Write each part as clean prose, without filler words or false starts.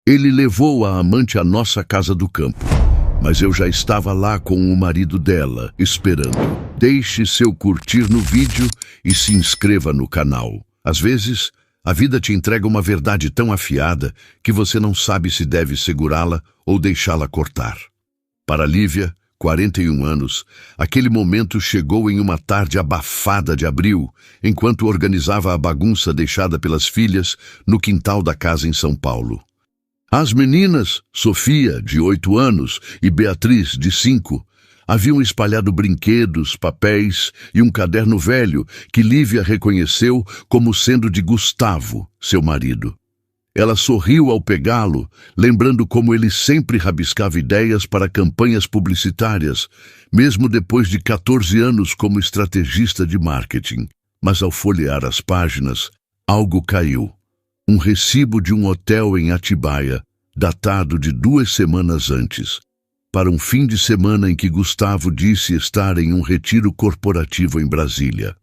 Ele levou a amante à nossa casa do campo, mas eu já estava lá com o marido dela, esperando. Deixe seu curtir no vídeo e se inscreva no canal. Às vezes, a vida te entrega uma verdade tão afiada que você não sabe se deve segurá-la ou deixá-la cortar. Para Lívia, 41 anos, aquele momento chegou em uma tarde abafada de abril, enquanto organizava a bagunça deixada pelas filhas no quintal da casa em São Paulo. As meninas, Sofia, de 8 anos, e Beatriz, de 5, haviam espalhado brinquedos, papéis e um caderno velho que Lívia reconheceu como sendo de Gustavo, seu marido. Ela sorriu ao pegá-lo, lembrando como ele sempre rabiscava ideias para campanhas publicitárias, mesmo depois de 14 anos como estrategista de marketing. Mas ao folhear as páginas, algo caiu. Um recibo de um hotel em Atibaia, datado de 2 semanas antes, para um fim de semana em que Gustavo disse estar em um retiro corporativo em Brasília.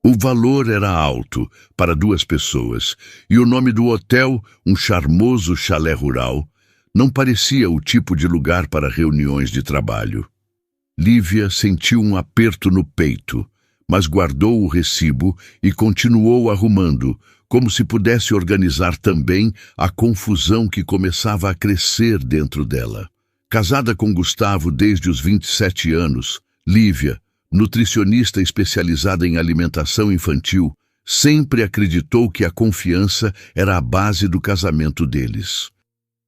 O valor era alto para 2 pessoas, e o nome do hotel, um charmoso chalé rural, não parecia o tipo de lugar para reuniões de trabalho. Lívia sentiu um aperto no peito, mas guardou o recibo e continuou arrumando, como se pudesse organizar também a confusão que começava a crescer dentro dela. Casada com Gustavo desde os 27 anos, Lívia, nutricionista especializada em alimentação infantil, sempre acreditou que a confiança era a base do casamento deles.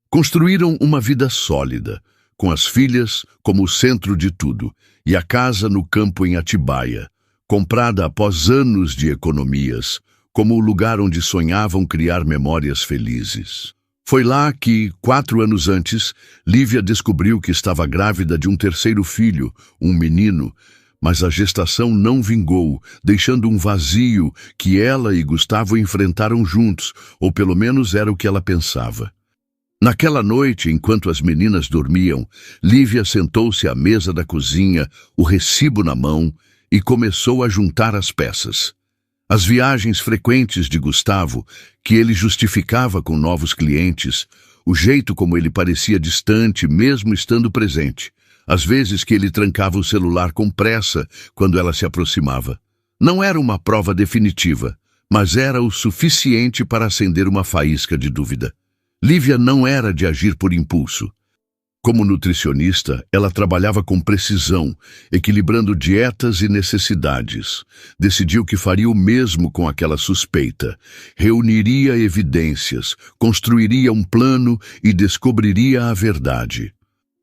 Construíram uma vida sólida, com as filhas como o centro de tudo, e a casa no campo em Atibaia, comprada após anos de economias, como o lugar onde sonhavam criar memórias felizes. Foi lá que, 4 anos antes, Lívia descobriu que estava grávida de um 3º filho, um menino, mas a gestação não vingou, deixando um vazio que ela e Gustavo enfrentaram juntos, ou pelo menos era o que ela pensava. Naquela noite, enquanto as meninas dormiam, Lívia sentou-se à mesa da cozinha, o recibo na mão, e começou a juntar as peças. As viagens frequentes de Gustavo, que ele justificava com novos clientes, o jeito como ele parecia distante mesmo estando presente, às vezes que ele trancava o celular com pressa quando ela se aproximava. Não era uma prova definitiva, mas era o suficiente para acender uma faísca de dúvida. Lívia não era de agir por impulso. Como nutricionista, ela trabalhava com precisão, equilibrando dietas e necessidades. Decidiu que faria o mesmo com aquela suspeita. Reuniria evidências, construiria um plano e descobriria a verdade.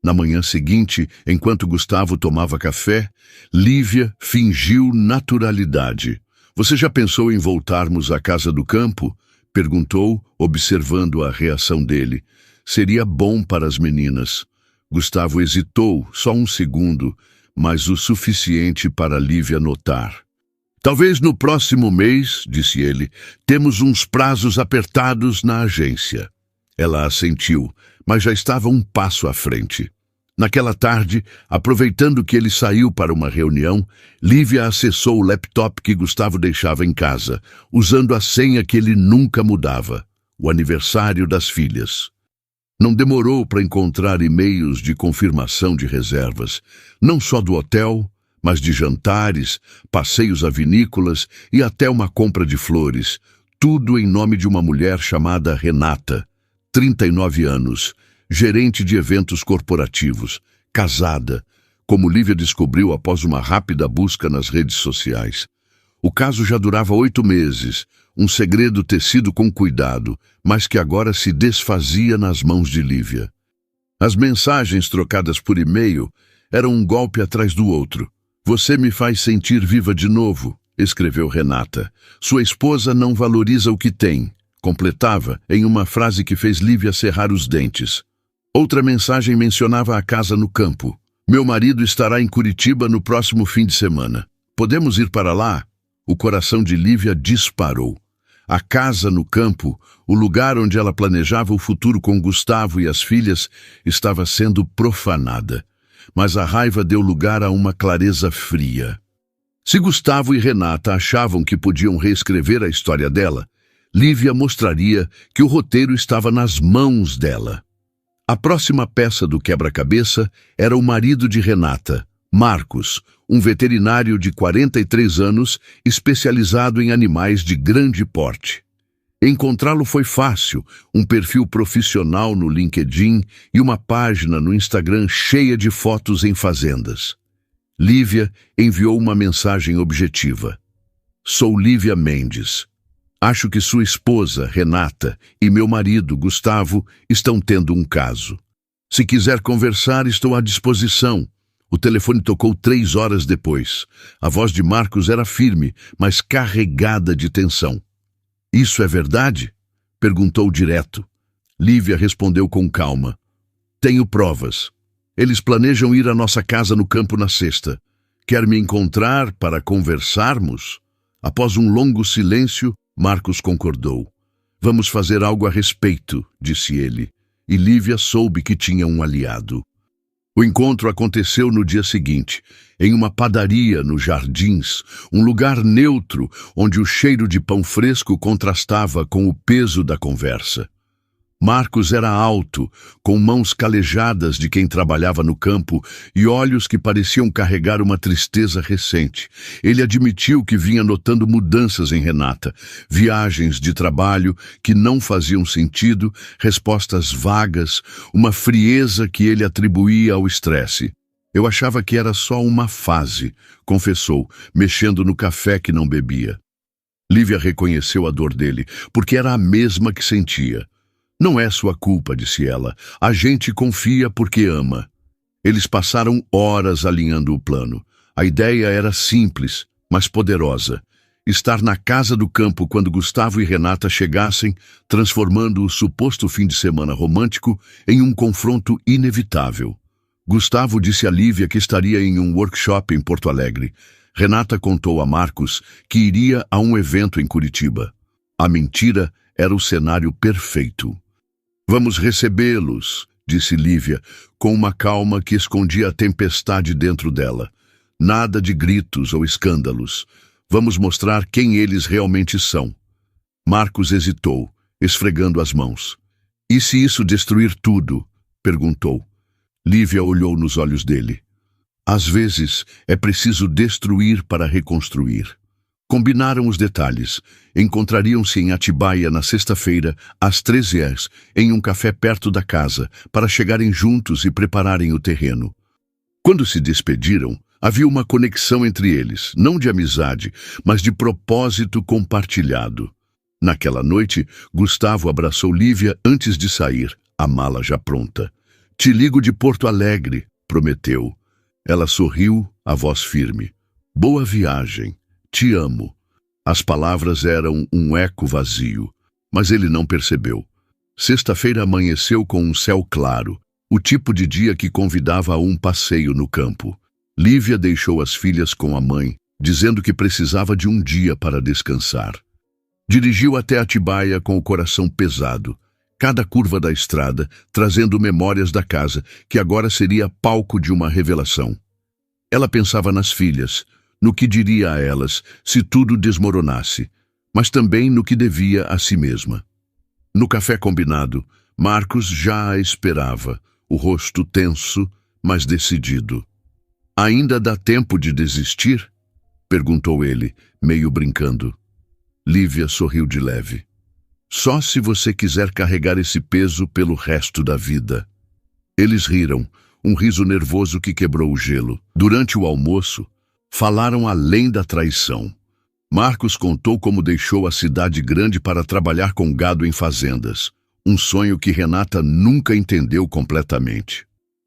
Na manhã seguinte, enquanto Gustavo tomava café, Lívia fingiu naturalidade. "Você já pensou em voltarmos à casa do campo?" perguntou, observando a reação dele. "Seria bom para as meninas." Gustavo hesitou só um segundo, mas o suficiente para Lívia notar. "Talvez no próximo mês", disse ele, "temos uns prazos apertados na agência." Ela assentiu, mas já estava um passo à frente. Naquela tarde, aproveitando que ele saiu para uma reunião, Lívia acessou o laptop que Gustavo deixava em casa, usando a senha que ele nunca mudava, o aniversário das filhas. Não demorou para encontrar e-mails de confirmação de reservas, não só do hotel, mas de jantares, passeios a vinícolas e até uma compra de flores, tudo em nome de uma mulher chamada Renata, 39 anos, gerente de eventos corporativos, casada, como Lívia descobriu após uma rápida busca nas redes sociais. O caso já durava 8 meses, um segredo tecido com cuidado, mas que agora se desfazia nas mãos de Lívia. As mensagens trocadas por e-mail eram um golpe atrás do outro. "Você me faz sentir viva de novo", escreveu Renata. "Sua esposa não valoriza o que tem", completava em uma frase que fez Lívia cerrar os dentes. Outra mensagem mencionava a casa no campo. "Meu marido estará em Curitiba no próximo fim de semana. Podemos ir para lá?" O coração de Lívia disparou. A casa no campo, o lugar onde ela planejava o futuro com Gustavo e as filhas, estava sendo profanada. Mas a raiva deu lugar a uma clareza fria. Se Gustavo e Renata achavam que podiam reescrever a história dela, Lívia mostraria que o roteiro estava nas mãos dela. A próxima peça do quebra-cabeça era o marido de Renata, Marcos, um veterinário de 43 anos especializado em animais de grande porte. Encontrá-lo foi fácil, um perfil profissional no LinkedIn e uma página no Instagram cheia de fotos em fazendas. Lívia enviou uma mensagem objetiva. Sou Lívia Mendes. Acho que sua esposa, Renata, e meu marido, Gustavo, estão tendo um caso. Se quiser conversar, estou à disposição. O telefone tocou 3 horas depois. A voz de Marcos era firme, mas carregada de tensão. Isso é verdade? Perguntou direto. Lívia respondeu com calma. Tenho provas. Eles planejam ir à nossa casa no campo na sexta. Quer me encontrar para conversarmos? Após um longo silêncio, Marcos concordou. Vamos fazer algo a respeito, disse ele, e Lívia soube que tinha um aliado. O encontro aconteceu no dia seguinte, em uma padaria nos Jardins, um lugar neutro onde o cheiro de pão fresco contrastava com o peso da conversa. Marcos era alto, com mãos calejadas de quem trabalhava no campo e olhos que pareciam carregar uma tristeza recente. Ele admitiu que vinha notando mudanças em Renata, viagens de trabalho que não faziam sentido, respostas vagas, uma frieza que ele atribuía ao estresse. Eu achava que era só uma fase, confessou, mexendo no café que não bebia. Lívia reconheceu a dor dele, porque era a mesma que sentia. Não é sua culpa, disse ela. A gente confia porque ama. Eles passaram horas alinhando o plano. A ideia era simples, mas poderosa. Estar na casa do campo quando Gustavo e Renata chegassem, transformando o suposto fim de semana romântico em um confronto inevitável. Gustavo disse a Lívia que estaria em um workshop em Porto Alegre. Renata contou a Marcos que iria a um evento em Curitiba. A mentira era o cenário perfeito. Vamos recebê-los, disse Lívia, com uma calma que escondia a tempestade dentro dela. Nada de gritos ou escândalos. Vamos mostrar quem eles realmente são. Marcos hesitou, esfregando as mãos. E se isso destruir tudo? Perguntou. Lívia olhou nos olhos dele. Às vezes é preciso destruir para reconstruir. Combinaram os detalhes. Encontrariam-se em Atibaia na sexta-feira, às 13 horas, em um café perto da casa, para chegarem juntos e prepararem o terreno. Quando se despediram, havia uma conexão entre eles, não de amizade, mas de propósito compartilhado. Naquela noite, Gustavo abraçou Lívia antes de sair, a mala já pronta. Te ligo de Porto Alegre, prometeu. Ela sorriu, a voz firme. Boa viagem. Te amo. As palavras eram um eco vazio, mas ele não percebeu. Sexta-feira amanheceu com um céu claro, o tipo de dia que convidava a um passeio no campo. Lívia deixou as filhas com a mãe, dizendo que precisava de um dia para descansar. Dirigiu até Atibaia com o coração pesado, cada curva da estrada trazendo memórias da casa, que agora seria palco de uma revelação. Ela pensava nas filhas, no que diria a elas se tudo desmoronasse, mas também no que devia a si mesma. No café combinado, Marcos já a esperava, o rosto tenso, mas decidido. Ainda dá tempo de desistir? Perguntou ele, meio brincando. Lívia sorriu de leve. Só se você quiser carregar esse peso pelo resto da vida. Eles riram, um riso nervoso que quebrou o gelo. Durante o almoço, falaram além da traição. Marcos contou como deixou a cidade grande para trabalhar com gado em fazendas, um sonho que Renata nunca entendeu completamente.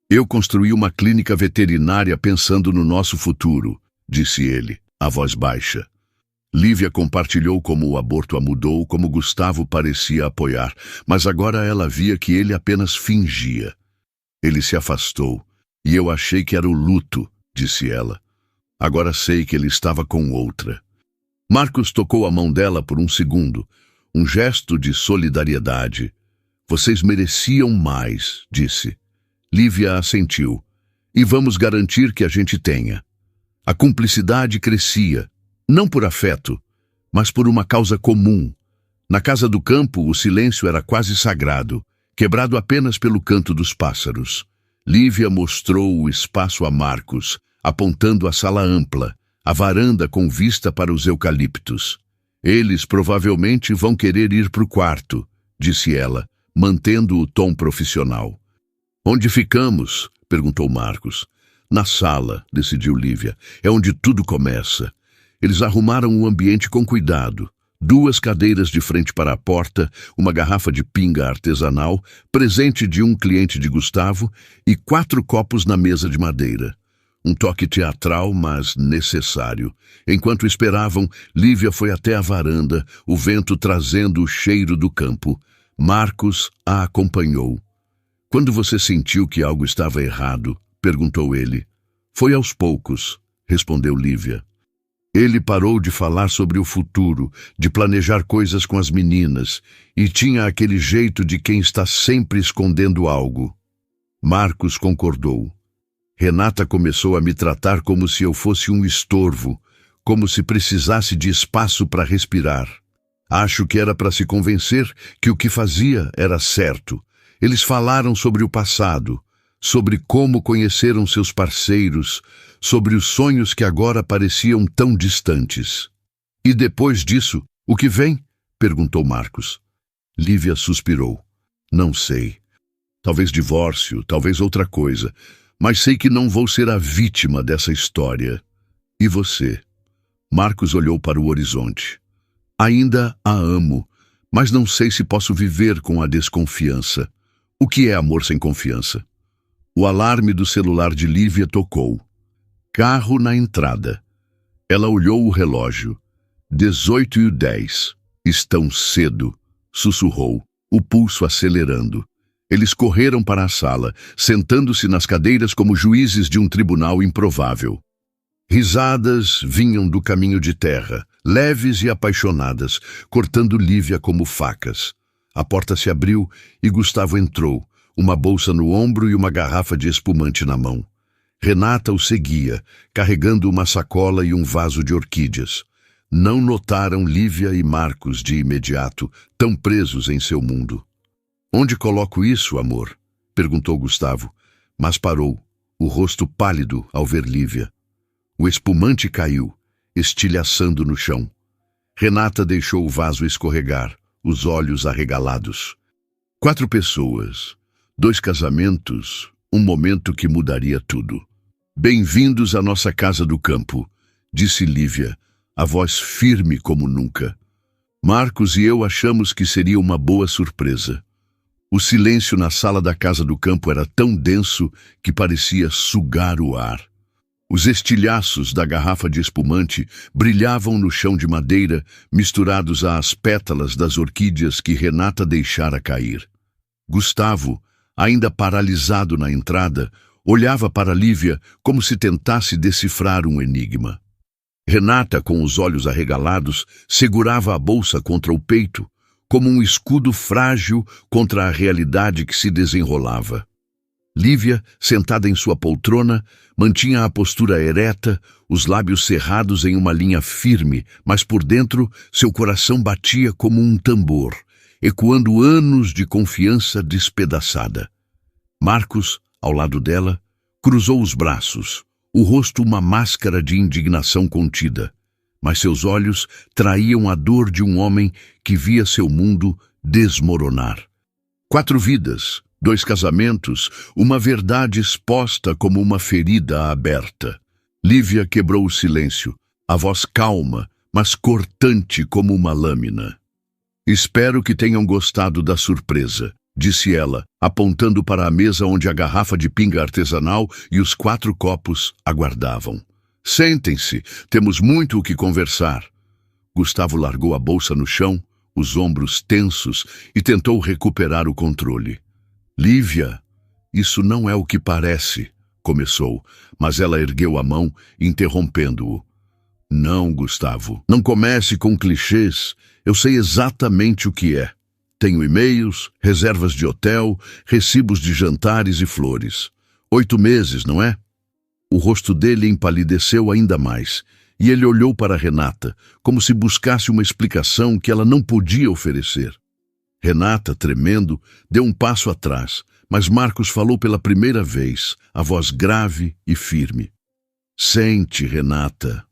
Eu construí uma clínica veterinária pensando no nosso futuro, disse ele, a voz baixa. Lívia compartilhou como o aborto a mudou, como Gustavo parecia apoiar, mas agora ela via que ele apenas fingia. Ele se afastou, e eu achei que era o luto, disse ela. Agora sei que ele estava com outra. Marcos tocou a mão dela por um segundo, um gesto de solidariedade. Vocês mereciam mais, disse. Lívia assentiu. E vamos garantir que a gente tenha. A cumplicidade crescia, não por afeto, mas por uma causa comum, Na casa do campo, o silêncio era quase sagrado, quebrado apenas pelo canto dos pássaros. Lívia mostrou o espaço a Marcos, apontando a sala ampla, a varanda com vista para os eucaliptos. Eles provavelmente vão querer ir para o quarto, disse ela, mantendo o tom profissional. Onde ficamos? Perguntou Marcos. Na sala, decidiu Lívia. É onde tudo começa. Eles arrumaram o ambiente com cuidado. 2 cadeiras de frente para a porta, uma garrafa de pinga artesanal, presente de um cliente de Gustavo, e 4 copos na mesa de madeira. Um toque teatral, mas necessário. Enquanto esperavam, Lívia foi até a varanda, o vento trazendo o cheiro do campo. Marcos a acompanhou. Quando você sentiu que algo estava errado? Perguntou ele. Foi aos poucos, respondeu Lívia. Ele parou de falar sobre o futuro, de planejar coisas com as meninas, e tinha aquele jeito de quem está sempre escondendo algo. Marcos concordou. Renata começou a me tratar como se eu fosse um estorvo, como se precisasse de espaço para respirar. Acho que era para se convencer que o que fazia era certo. Eles falaram sobre o passado, sobre como conheceram seus parceiros, sobre os sonhos que agora pareciam tão distantes. E depois disso, o que vem? Perguntou Marcos. Lívia suspirou. Não sei. Talvez divórcio, talvez outra coisa, mas sei que não vou ser a vítima dessa história. E você? Marcos olhou para o horizonte. Ainda a amo, mas não sei se posso viver com a desconfiança. O que é amor sem confiança? O alarme do celular de Lívia tocou. Carro na entrada. Ela olhou o relógio. 18h10. Estão cedo, sussurrou, o pulso acelerando. Eles correram para a sala, sentando-se nas cadeiras como juízes de um tribunal improvável. Risadas vinham do caminho de terra, leves e apaixonadas, cortando Lívia como facas. A porta se abriu e Gustavo entrou, uma bolsa no ombro e uma garrafa de espumante na mão. Renata o seguia, carregando uma sacola e um vaso de orquídeas. Não notaram Lívia e Marcos de imediato, tão presos em seu mundo. Onde coloco isso, amor? Perguntou Gustavo, mas parou, o rosto pálido ao ver Lívia. O espumante caiu, estilhaçando no chão. Renata deixou o vaso escorregar, os olhos arregalados. 4 pessoas, 2 casamentos, um momento que mudaria tudo. Bem-vindos à nossa casa do campo, disse Lívia, a voz firme como nunca. Marcos e eu achamos que seria uma boa surpresa. O silêncio na sala da casa do campo era tão denso que parecia sugar o ar. Os estilhaços da garrafa de espumante brilhavam no chão de madeira, misturados às pétalas das orquídeas que Renata deixara cair. Gustavo, ainda paralisado na entrada, olhava para Lívia como se tentasse decifrar um enigma. Renata, com os olhos arregalados, segurava a bolsa contra o peito, como um escudo frágil contra a realidade que se desenrolava. Lívia, sentada em sua poltrona, mantinha a postura ereta, os lábios cerrados em uma linha firme, mas por dentro seu coração batia como um tambor, ecoando anos de confiança despedaçada. Marcos, ao lado dela, cruzou os braços, o rosto uma máscara de indignação contida, mas seus olhos traíam a dor de um homem que via seu mundo desmoronar. 4 vidas, 2 casamentos, uma verdade exposta como uma ferida aberta. Lívia quebrou o silêncio, a voz calma, mas cortante como uma lâmina. Espero que tenham gostado da surpresa, disse ela, apontando para a mesa onde a garrafa de pinga artesanal e os 4 copos aguardavam. Sentem-se, temos muito o que conversar. Gustavo largou a bolsa no chão, os ombros tensos, e tentou recuperar o controle. Lívia, isso não é o que parece, começou, mas ela ergueu a mão, interrompendo-o. Não, Gustavo, não comece com clichês, eu sei exatamente o que é. Tenho e-mails, reservas de hotel, recibos de jantares e flores. 8 meses, não é? O rosto dele empalideceu ainda mais, e ele olhou para Renata, como se buscasse uma explicação que ela não podia oferecer. Renata, tremendo, deu um passo atrás, mas Marcos falou pela primeira vez, a voz grave e firme. Sente, Renata.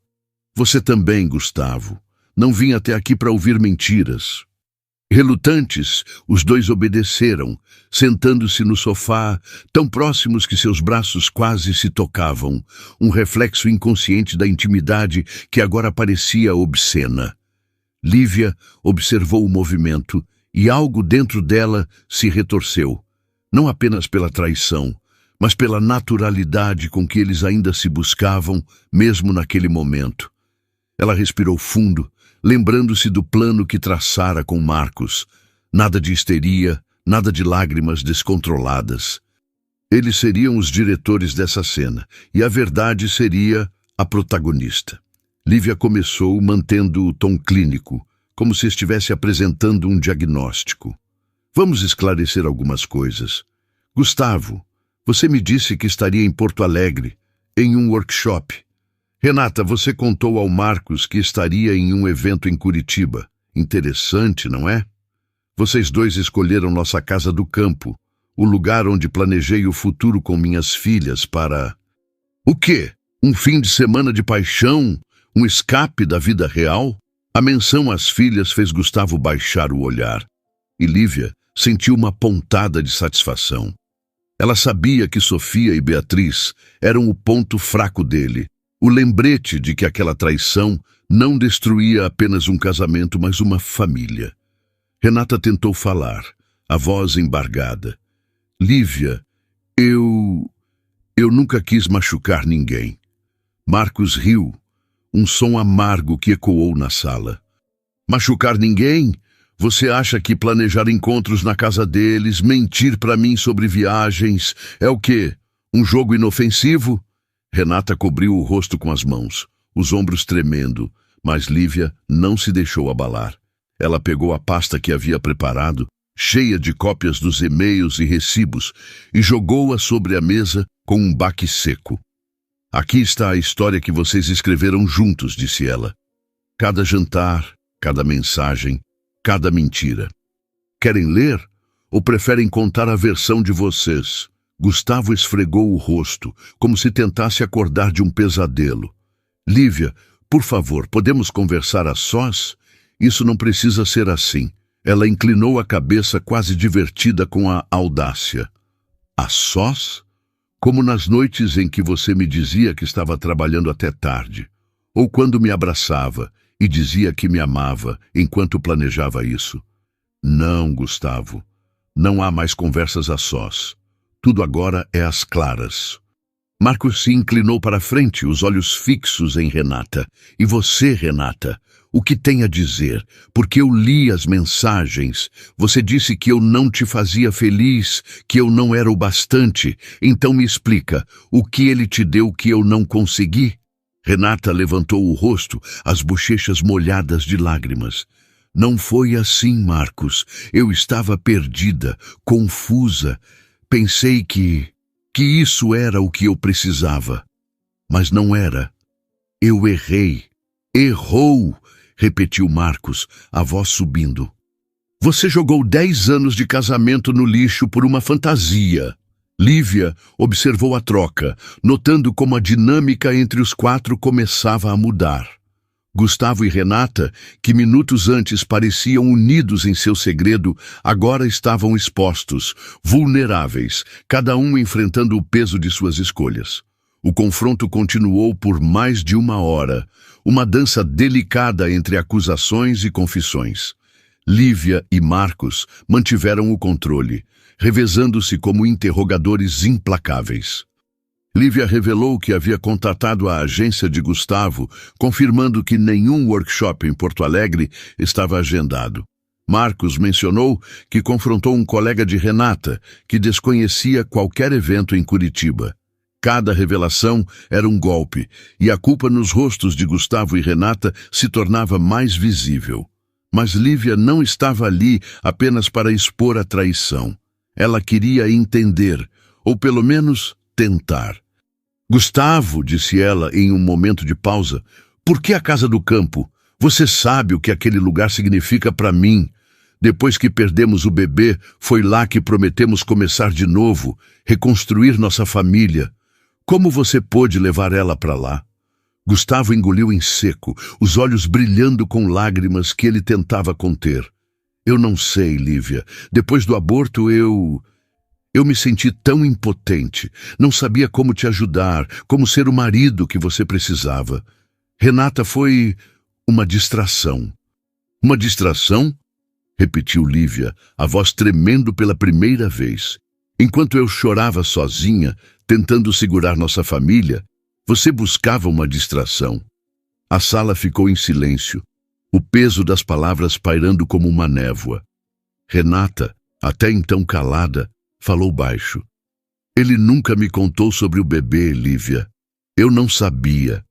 Você também, Gustavo. Não vim até aqui para ouvir mentiras. Relutantes, os dois obedeceram, sentando-se no sofá, tão próximos que seus braços quase se tocavam, um reflexo inconsciente da intimidade que agora parecia obscena. Lívia observou o movimento e algo dentro dela se retorceu, não apenas pela traição, mas pela naturalidade com que eles ainda se buscavam, mesmo naquele momento. Ela respirou fundo, lembrando-se do plano que traçara com Marcos. Nada de histeria, nada de lágrimas descontroladas. Eles seriam os diretores dessa cena, e a verdade seria a protagonista. Lívia começou mantendo o tom clínico, como se estivesse apresentando um diagnóstico. Vamos esclarecer algumas coisas. Gustavo, você me disse que estaria em Porto Alegre, em um workshop. Renata, você contou ao Marcos que estaria em um evento em Curitiba. Interessante, não é? Vocês dois escolheram nossa casa do campo, o lugar onde planejei o futuro com minhas filhas para... O quê? Um fim de semana de paixão? Um escape da vida real? A menção às filhas fez Gustavo baixar o olhar. E Lívia sentiu uma pontada de satisfação. Ela sabia que Sofia e Beatriz eram o ponto fraco dele, o lembrete de que aquela traição não destruía apenas um casamento, mas uma família. Renata tentou falar, a voz embargada. Lívia, eu nunca quis machucar ninguém. Marcos riu, um som amargo que ecoou na sala. Machucar ninguém? Você acha que planejar encontros na casa deles, mentir para mim sobre viagens, é o quê? Um jogo inofensivo? Renata cobriu o rosto com as mãos, os ombros tremendo, mas Lívia não se deixou abalar. Ela pegou a pasta que havia preparado, cheia de cópias dos e-mails e recibos, e jogou-a sobre a mesa com um baque seco. Aqui está a história que vocês escreveram juntos, disse ela. Cada jantar, cada mensagem, cada mentira. Querem ler ou preferem contar a versão de vocês? Gustavo esfregou o rosto, como se tentasse acordar de um pesadelo. Lívia, por favor, podemos conversar a sós? Isso não precisa ser assim. Ela inclinou a cabeça quase divertida com a audácia. A sós? Como nas noites em que você me dizia que estava trabalhando até tarde, ou quando me abraçava e dizia que me amava enquanto planejava isso. Não, Gustavo, não há mais conversas a sós. Tudo agora é às claras. Marcos se inclinou para a frente, os olhos fixos em Renata. E você, Renata, o que tem a dizer? Porque eu li as mensagens. Você disse que eu não te fazia feliz, que eu não era o bastante. Então me explica, o que ele te deu que eu não consegui? Renata levantou o rosto, as bochechas molhadas de lágrimas. Não foi assim, Marcos. Eu estava perdida, confusa. Pensei que isso era o que eu precisava. Mas não era. Eu errei. Errou, repetiu Marcos, a voz subindo. Você jogou 10 anos de casamento no lixo por uma fantasia. Lívia observou a troca, notando como a dinâmica entre os quatro começava a mudar. Gustavo e Renata, que minutos antes pareciam unidos em seu segredo, agora estavam expostos, vulneráveis, cada um enfrentando o peso de suas escolhas. O confronto continuou por mais de 1 hora, uma dança delicada entre acusações e confissões. Lívia e Marcos mantiveram o controle, revezando-se como interrogadores implacáveis. Lívia revelou que havia contatado a agência de Gustavo, confirmando que nenhum workshop em Porto Alegre estava agendado. Marcos mencionou que confrontou um colega de Renata, que desconhecia qualquer evento em Curitiba. Cada revelação era um golpe, e a culpa nos rostos de Gustavo e Renata se tornava mais visível. Mas Lívia não estava ali apenas para expor a traição. Ela queria entender, ou pelo menos tentar. Gustavo, disse ela em um momento de pausa, Por que a casa do campo? Você sabe o que aquele lugar significa para mim. Depois que perdemos o bebê, foi lá que prometemos começar de novo, reconstruir nossa família. Como você pôde levar ela para lá? Gustavo engoliu em seco, os olhos brilhando com lágrimas que ele tentava conter. Eu não sei, Lívia. Depois do aborto, eu me senti tão impotente. Não sabia como te ajudar, como ser o marido que você precisava. Renata foi uma distração. Uma distração? Repetiu Lívia, a voz tremendo pela primeira vez. Enquanto eu chorava sozinha, tentando segurar nossa família, você buscava uma distração. A sala ficou em silêncio, o peso das palavras pairando como uma névoa. Renata, até então calada, falou baixo. Ele nunca me contou sobre o bebê, Lívia. Eu não sabia.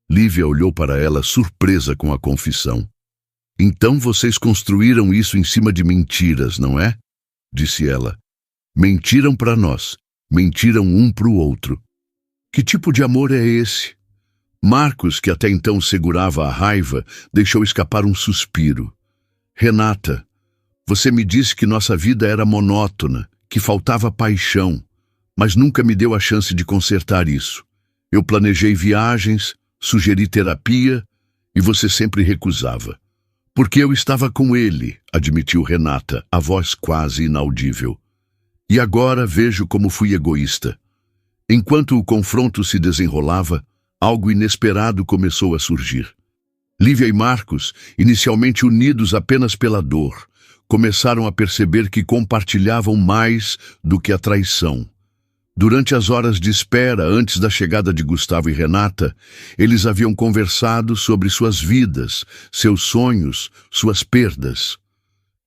Lívia olhou para ela surpresa com a confissão. Então vocês construíram isso em cima de mentiras, não é? Disse ela. Mentiram para nós, mentiram um para o outro. Que tipo de amor é esse? Marcos, que até então segurava a raiva, deixou escapar um suspiro. Renata, você me disse que nossa vida era monótona, que faltava paixão, mas nunca me deu a chance de consertar isso. Eu planejei viagens, sugeri terapia, e você sempre recusava. Porque eu estava com ele, admitiu Renata, a voz quase inaudível. E agora vejo como fui egoísta. Enquanto o confronto se desenrolava, algo inesperado começou a surgir. Lívia e Marcos, inicialmente unidos apenas pela dor, começaram a perceber que compartilhavam mais do que a traição. Durante as horas de espera antes da chegada de Gustavo e Renata, eles haviam conversado sobre suas vidas, seus sonhos, suas perdas.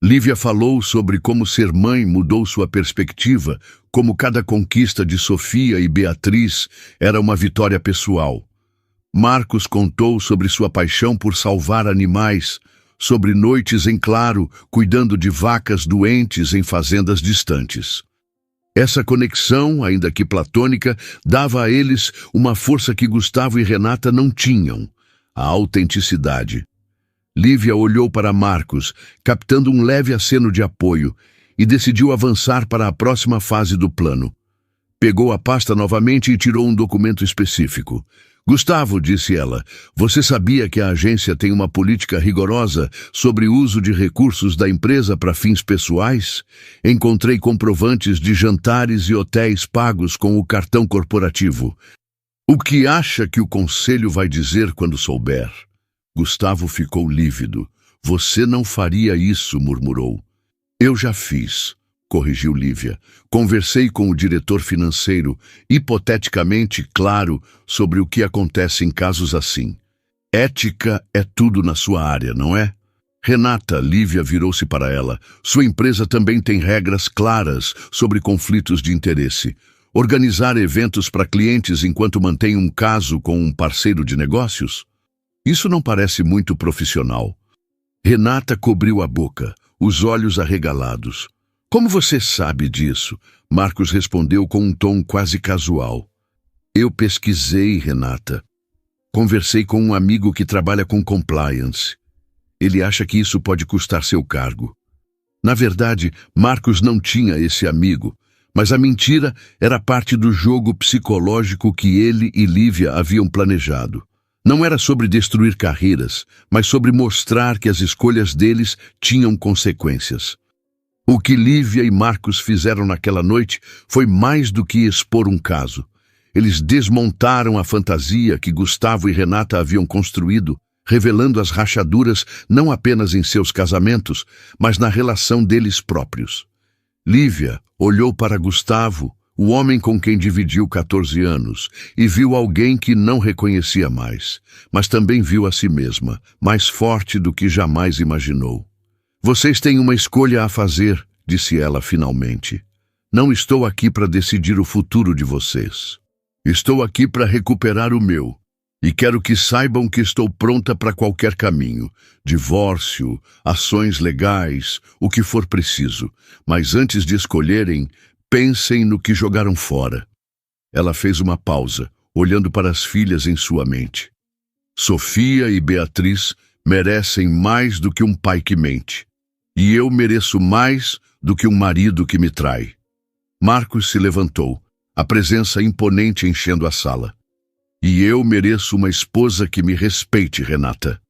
Lívia falou sobre como ser mãe mudou sua perspectiva, como cada conquista de Sofia e Beatriz era uma vitória pessoal. Marcos contou sobre sua paixão por salvar animais, sobre noites em claro, cuidando de vacas doentes em fazendas distantes. Essa conexão, ainda que platônica, dava a eles uma força que Gustavo e Renata não tinham, a autenticidade. Lívia olhou para Marcos, captando um leve aceno de apoio, e decidiu avançar para a próxima fase do plano. Pegou a pasta novamente e tirou um documento específico. Gustavo, disse ela, você sabia que a agência tem uma política rigorosa sobre o uso de recursos da empresa para fins pessoais? Encontrei comprovantes de jantares e hotéis pagos com o cartão corporativo. O que acha que o conselho vai dizer quando souber? Gustavo ficou lívido. Você não faria isso, murmurou. Eu já fiz, corrigiu Lívia. Conversei com o diretor financeiro, hipoteticamente claro, sobre o que acontece em casos assim. Ética é tudo na sua área, não é? Renata, Lívia virou-se para ela. Sua empresa também tem regras claras sobre conflitos de interesse. Organizar eventos para clientes enquanto mantém um caso com um parceiro de negócios? Isso não parece muito profissional. Renata cobriu a boca, os olhos arregalados. Como você sabe disso? Marcos respondeu com um tom quase casual. Eu pesquisei, Renata. Conversei com um amigo que trabalha com compliance. Ele acha que isso pode custar seu cargo. Na verdade, Marcos não tinha esse amigo, mas a mentira era parte do jogo psicológico que ele e Lívia haviam planejado. Não era sobre destruir carreiras, mas sobre mostrar que as escolhas deles tinham consequências. O que Lívia e Marcos fizeram naquela noite foi mais do que expor um caso. Eles desmontaram a fantasia que Gustavo e Renata haviam construído, revelando as rachaduras não apenas em seus casamentos, mas na relação deles próprios. Lívia olhou para Gustavo, o homem com quem dividiu 14 anos, e viu alguém que não reconhecia mais, mas também viu a si mesma, mais forte do que jamais imaginou. Vocês têm uma escolha a fazer, disse ela finalmente. Não estou aqui para decidir o futuro de vocês. Estou aqui para recuperar o meu, e quero que saibam que estou pronta para qualquer caminho, divórcio, ações legais, o que for preciso, mas antes de escolherem, pensem no que jogaram fora. Ela fez uma pausa, olhando para as filhas em sua mente. Sofia e Beatriz merecem mais do que um pai que mente. E eu mereço mais do que um marido que me trai. Marcos se levantou, a presença imponente enchendo a sala. E eu mereço uma esposa que me respeite, Renata.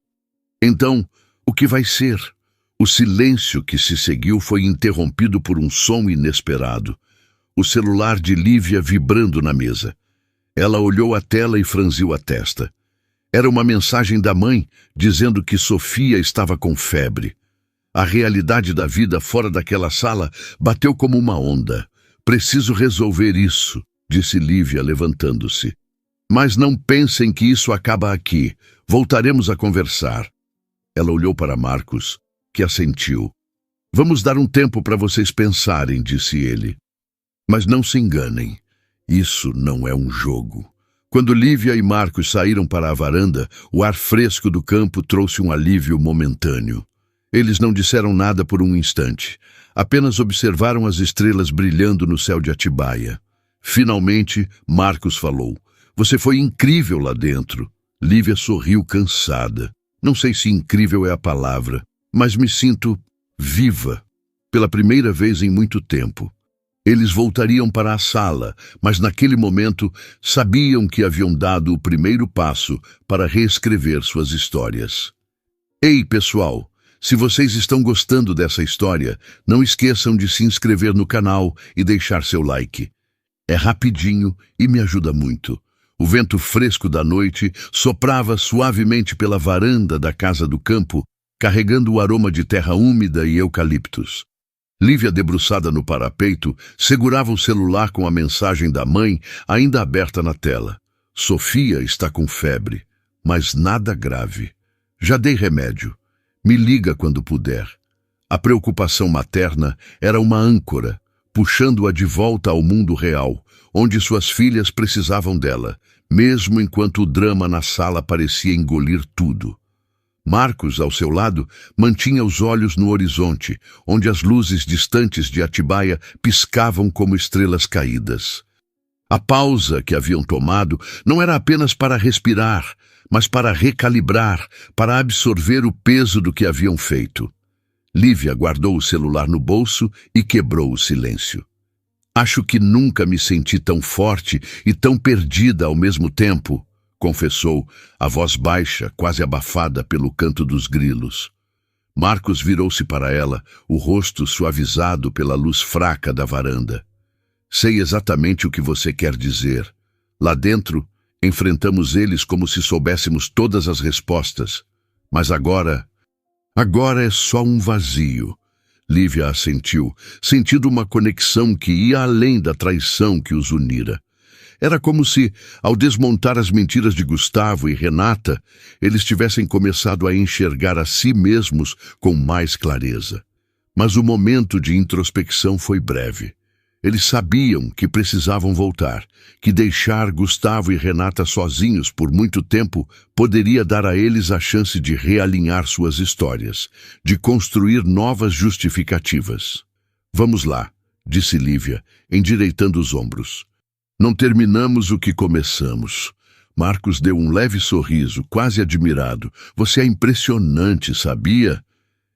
Então, o que vai ser? O silêncio que se seguiu foi interrompido por um som inesperado. O celular de Lívia vibrando na mesa. Ela olhou a tela e franziu a testa. Era uma mensagem da mãe dizendo que Sofia estava com febre. A realidade da vida fora daquela sala bateu como uma onda. Preciso resolver isso, disse Lívia, levantando-se. Mas não pensem que isso acaba aqui. Voltaremos a conversar. Ela olhou para Marcos, que assentiu. Vamos dar um tempo para vocês pensarem, disse ele. Mas não se enganem. Isso não é um jogo. Quando Lívia e Marcos saíram para a varanda, o ar fresco do campo trouxe um alívio momentâneo. Eles não disseram nada por um instante. Apenas observaram as estrelas brilhando no céu de Atibaia. Finalmente, Marcos falou. Você foi incrível lá dentro. Lívia sorriu cansada. Não sei se incrível é a palavra, mas me sinto viva. Pela primeira vez em muito tempo. Eles voltariam para a sala, mas naquele momento sabiam que haviam dado o primeiro passo para reescrever suas histórias. Ei, pessoal! Se vocês estão gostando dessa história, não esqueçam de se inscrever no canal e deixar seu like. É rapidinho e me ajuda muito. O vento fresco da noite soprava suavemente pela varanda da casa do campo, carregando o aroma de terra úmida e eucaliptos. Lívia, debruçada no parapeito, segurava o celular com a mensagem da mãe ainda aberta na tela. Sofia está com febre, mas nada grave. Já dei remédio. Me liga quando puder. A preocupação materna era uma âncora, puxando-a de volta ao mundo real, onde suas filhas precisavam dela, mesmo enquanto o drama na sala parecia engolir tudo. Marcos, ao seu lado, mantinha os olhos no horizonte, onde as luzes distantes de Atibaia piscavam como estrelas caídas. A pausa que haviam tomado não era apenas para respirar, mas para recalibrar, para absorver o peso do que haviam feito. Lívia guardou o celular no bolso e quebrou o silêncio. Acho que nunca me senti tão forte e tão perdida ao mesmo tempo, confessou, a voz baixa, quase abafada pelo canto dos grilos. Marcos virou-se para ela, o rosto suavizado pela luz fraca da varanda. Sei exatamente o que você quer dizer. Lá dentro, enfrentamos eles como se soubéssemos todas as respostas. Mas agora é só um vazio. Lívia assentiu, sentindo uma conexão que ia além da traição que os unira. Era como se, ao desmontar as mentiras de Gustavo e Renata, eles tivessem começado a enxergar a si mesmos com mais clareza. Mas o momento de introspecção foi breve. Eles sabiam que precisavam voltar, que deixar Gustavo e Renata sozinhos por muito tempo poderia dar a eles a chance de realinhar suas histórias, de construir novas justificativas. Vamos lá, disse Lívia, endireitando os ombros. Não terminamos o que começamos. Marcos deu um leve sorriso, quase admirado. Você é impressionante, sabia?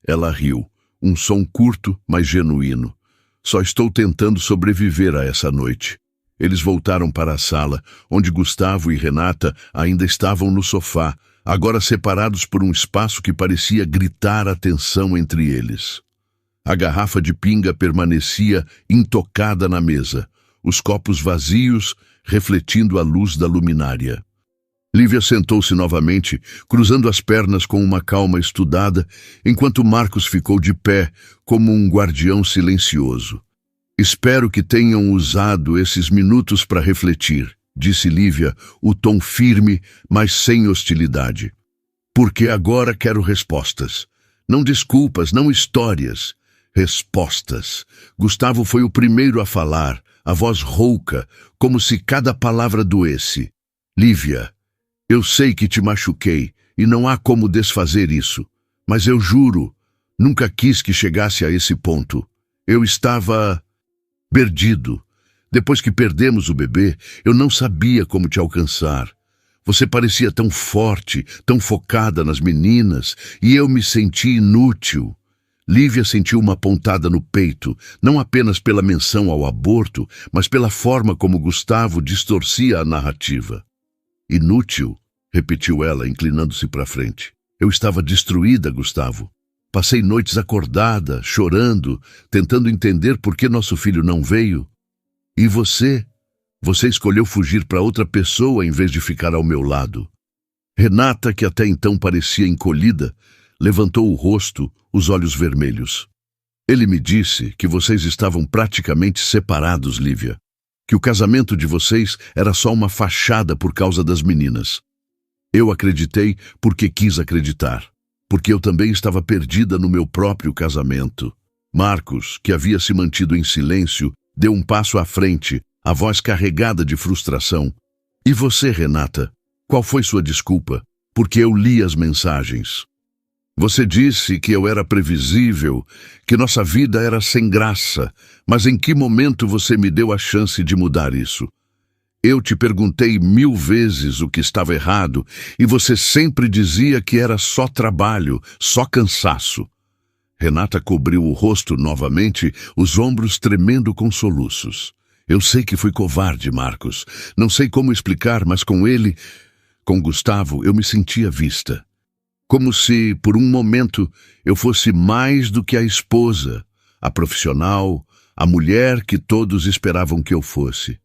Ela riu, um som curto, mas genuíno. Só estou tentando sobreviver a essa noite. Eles voltaram para a sala, onde Gustavo e Renata ainda estavam no sofá, agora separados por um espaço que parecia gritar a tensão entre eles. A garrafa de pinga permanecia intocada na mesa, os copos vazios refletindo a luz da luminária. Lívia sentou-se novamente, cruzando as pernas com uma calma estudada, enquanto Marcos ficou de pé, como um guardião silencioso. Espero que tenham usado esses minutos para refletir, disse Lívia, o tom firme, mas sem hostilidade. Porque agora quero respostas. Não desculpas, não histórias. Respostas. Gustavo foi o primeiro a falar, a voz rouca, como se cada palavra doesse. Lívia, eu sei que te machuquei e não há como desfazer isso, mas eu juro, nunca quis que chegasse a esse ponto. Eu estava perdido. Depois que perdemos o bebê, eu não sabia como te alcançar. Você parecia tão forte, tão focada nas meninas, e eu me senti inútil. Lívia sentiu uma pontada no peito, não apenas pela menção ao aborto, mas pela forma como Gustavo distorcia a narrativa. Inútil, repetiu ela, inclinando-se para frente. Eu estava destruída, Gustavo. Passei noites acordada, chorando, tentando entender por que nosso filho não veio. E você? Você escolheu fugir para outra pessoa em vez de ficar ao meu lado. Renata, que até então parecia encolhida, levantou o rosto, os olhos vermelhos. Ele me disse que vocês estavam praticamente separados, Lívia. Que o casamento de vocês era só uma fachada por causa das meninas. Eu acreditei porque quis acreditar. Porque eu também estava perdida no meu próprio casamento. Marcos, que havia se mantido em silêncio, deu um passo à frente, a voz carregada de frustração. E você, Renata? Qual foi sua desculpa? Porque eu li as mensagens. Você disse que eu era previsível, que nossa vida era sem graça, mas em que momento você me deu a chance de mudar isso? Eu te perguntei 1000 vezes o que estava errado e você sempre dizia que era só trabalho, só cansaço. Renata cobriu o rosto novamente, os ombros tremendo com soluços. Eu sei que fui covarde, Marcos. Não sei como explicar, mas com ele, com Gustavo, eu me sentia vista. Como se, por um momento, eu fosse mais do que a esposa, a profissional, a mulher que todos esperavam que eu fosse.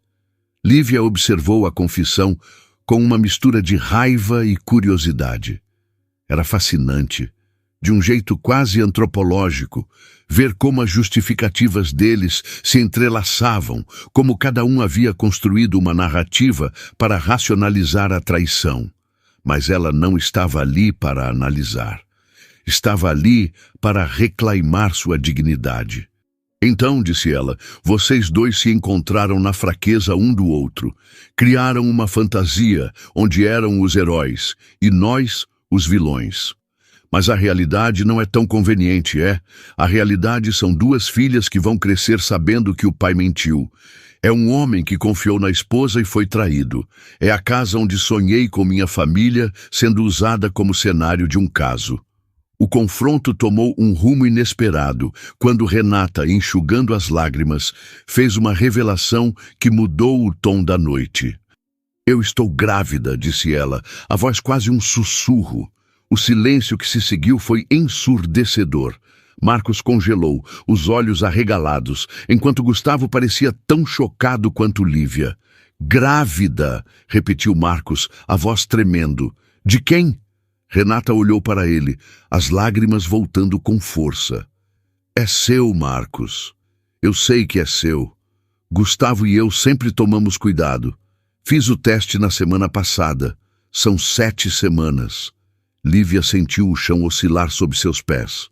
Lívia observou a confissão com uma mistura de raiva e curiosidade. Era fascinante, de um jeito quase antropológico, ver como as justificativas deles se entrelaçavam, como cada um havia construído uma narrativa para racionalizar a traição. Mas ela não estava ali para analisar. Estava ali para reclamar sua dignidade. Então, disse ela, vocês dois se encontraram na fraqueza um do outro. Criaram uma fantasia onde eram os heróis e nós, os vilões. Mas a realidade não é tão conveniente, é? A realidade são 2 filhas que vão crescer sabendo que o pai mentiu. É um homem que confiou na esposa e foi traído. É a casa onde sonhei com minha família sendo usada como cenário de um caso. O confronto tomou um rumo inesperado, quando Renata, enxugando as lágrimas, fez uma revelação que mudou o tom da noite. Eu estou grávida, disse ela, a voz quase um sussurro. O silêncio que se seguiu foi ensurdecedor. Marcos congelou, os olhos arregalados, enquanto Gustavo parecia tão chocado quanto Lívia. Grávida, repetiu Marcos, a voz tremendo. De quem? Renata olhou para ele, as lágrimas voltando com força. É seu, Marcos. Eu sei que é seu. Gustavo e eu sempre tomamos cuidado. Fiz o teste na semana passada. São 7 semanas. Lívia sentiu o chão oscilar sob seus pés.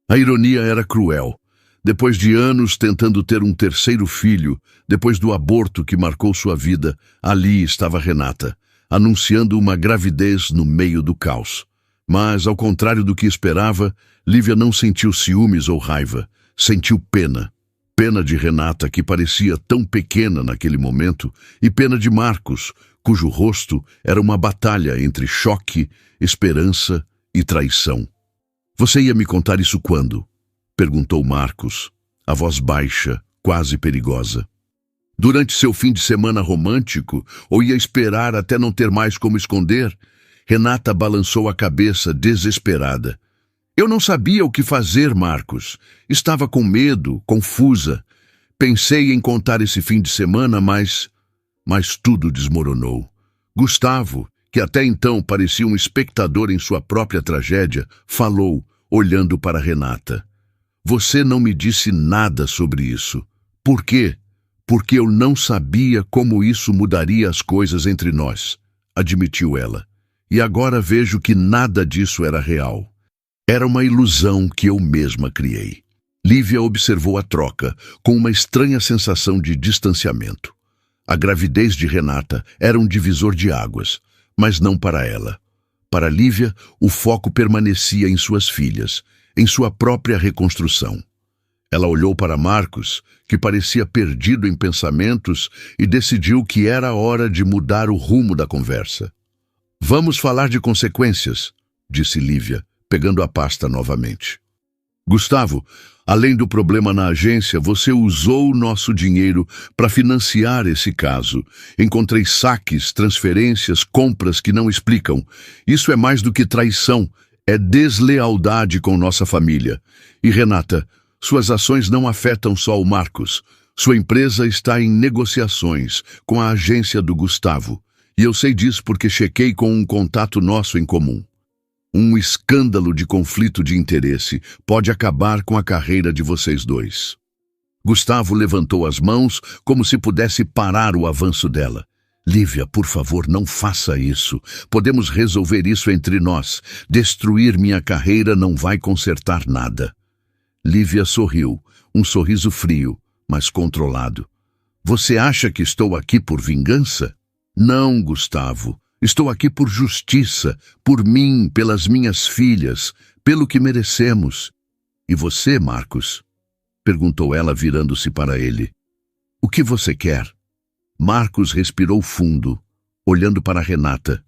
A ironia era cruel. Depois de anos tentando ter um terceiro filho, depois do aborto que marcou sua vida, ali estava Renata, anunciando uma gravidez no meio do caos. Mas, ao contrário do que esperava, Lívia não sentiu ciúmes ou raiva, sentiu pena. Pena de Renata, que parecia tão pequena naquele momento, e pena de Marcos, cujo rosto era uma batalha entre choque, esperança e traição. Você ia me contar isso quando? Perguntou Marcos, a voz baixa, quase perigosa. Durante seu fim de semana romântico, ou ia esperar até não ter mais como esconder? Renata balançou a cabeça, desesperada. Eu não sabia o que fazer, Marcos. Estava com medo, confusa. Pensei em contar esse fim de semana, mas tudo desmoronou. Gustavo, que até então parecia um espectador em sua própria tragédia, falou, olhando para Renata. Você não me disse nada sobre isso. Por quê? Porque eu não sabia como isso mudaria as coisas entre nós, admitiu ela. E agora vejo que nada disso era real. Era uma ilusão que eu mesma criei. Lívia observou a troca, com uma estranha sensação de distanciamento. A gravidez de Renata era um divisor de águas, mas não para ela. Para Lívia, o foco permanecia em suas filhas, em sua própria reconstrução. Ela olhou para Marcos, que parecia perdido em pensamentos, e decidiu que era hora de mudar o rumo da conversa. Vamos falar de consequências, disse Lívia, pegando a pasta novamente. Gustavo, além do problema na agência, você usou o nosso dinheiro para financiar esse caso. Encontrei saques, transferências, compras que não explicam. Isso é mais do que traição, é deslealdade com nossa família. E Renata, suas ações não afetam só o Marcos. Sua empresa está em negociações com a agência do Gustavo. E eu sei disso porque chequei com um contato nosso em comum. Um escândalo de conflito de interesse pode acabar com a carreira de vocês dois. Gustavo levantou as mãos como se pudesse parar o avanço dela. Lívia, por favor, não faça isso. Podemos resolver isso entre nós. Destruir minha carreira não vai consertar nada. Lívia sorriu, um sorriso frio, mas controlado. Você acha que estou aqui por vingança? Não, Gustavo. Estou aqui por justiça, por mim, pelas minhas filhas, pelo que merecemos. E você, Marcos? Perguntou ela, virando-se para ele. O que você quer? Marcos respirou fundo, olhando para Renata,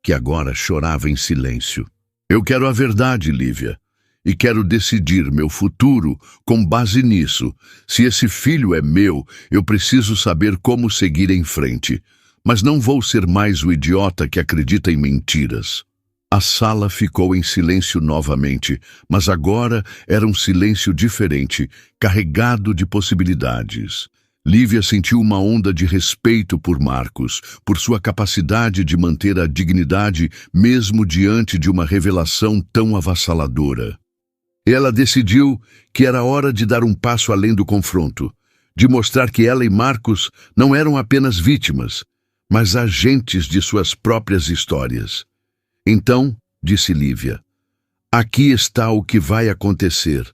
que agora chorava em silêncio. Eu quero a verdade, Lívia, e quero decidir meu futuro com base nisso. Se esse filho é meu, eu preciso saber como seguir em frente. Mas não vou ser mais o idiota que acredita em mentiras. A sala ficou em silêncio novamente, mas agora era um silêncio diferente, carregado de possibilidades. Lívia sentiu uma onda de respeito por Marcos, por sua capacidade de manter a dignidade mesmo diante de uma revelação tão avassaladora. Ela decidiu que era hora de dar um passo além do confronto, de mostrar que ela e Marcos não eram apenas vítimas, mas agentes de suas próprias histórias. Então, disse Lívia, aqui está o que vai acontecer.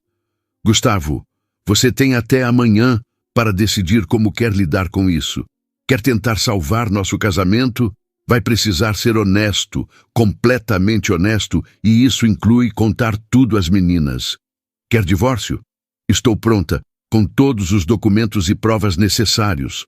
Gustavo, você tem até amanhã para decidir como quer lidar com isso. Quer tentar salvar nosso casamento? Vai precisar ser honesto, completamente honesto, e isso inclui contar tudo às meninas. Quer divórcio? Estou pronta, com todos os documentos e provas necessários.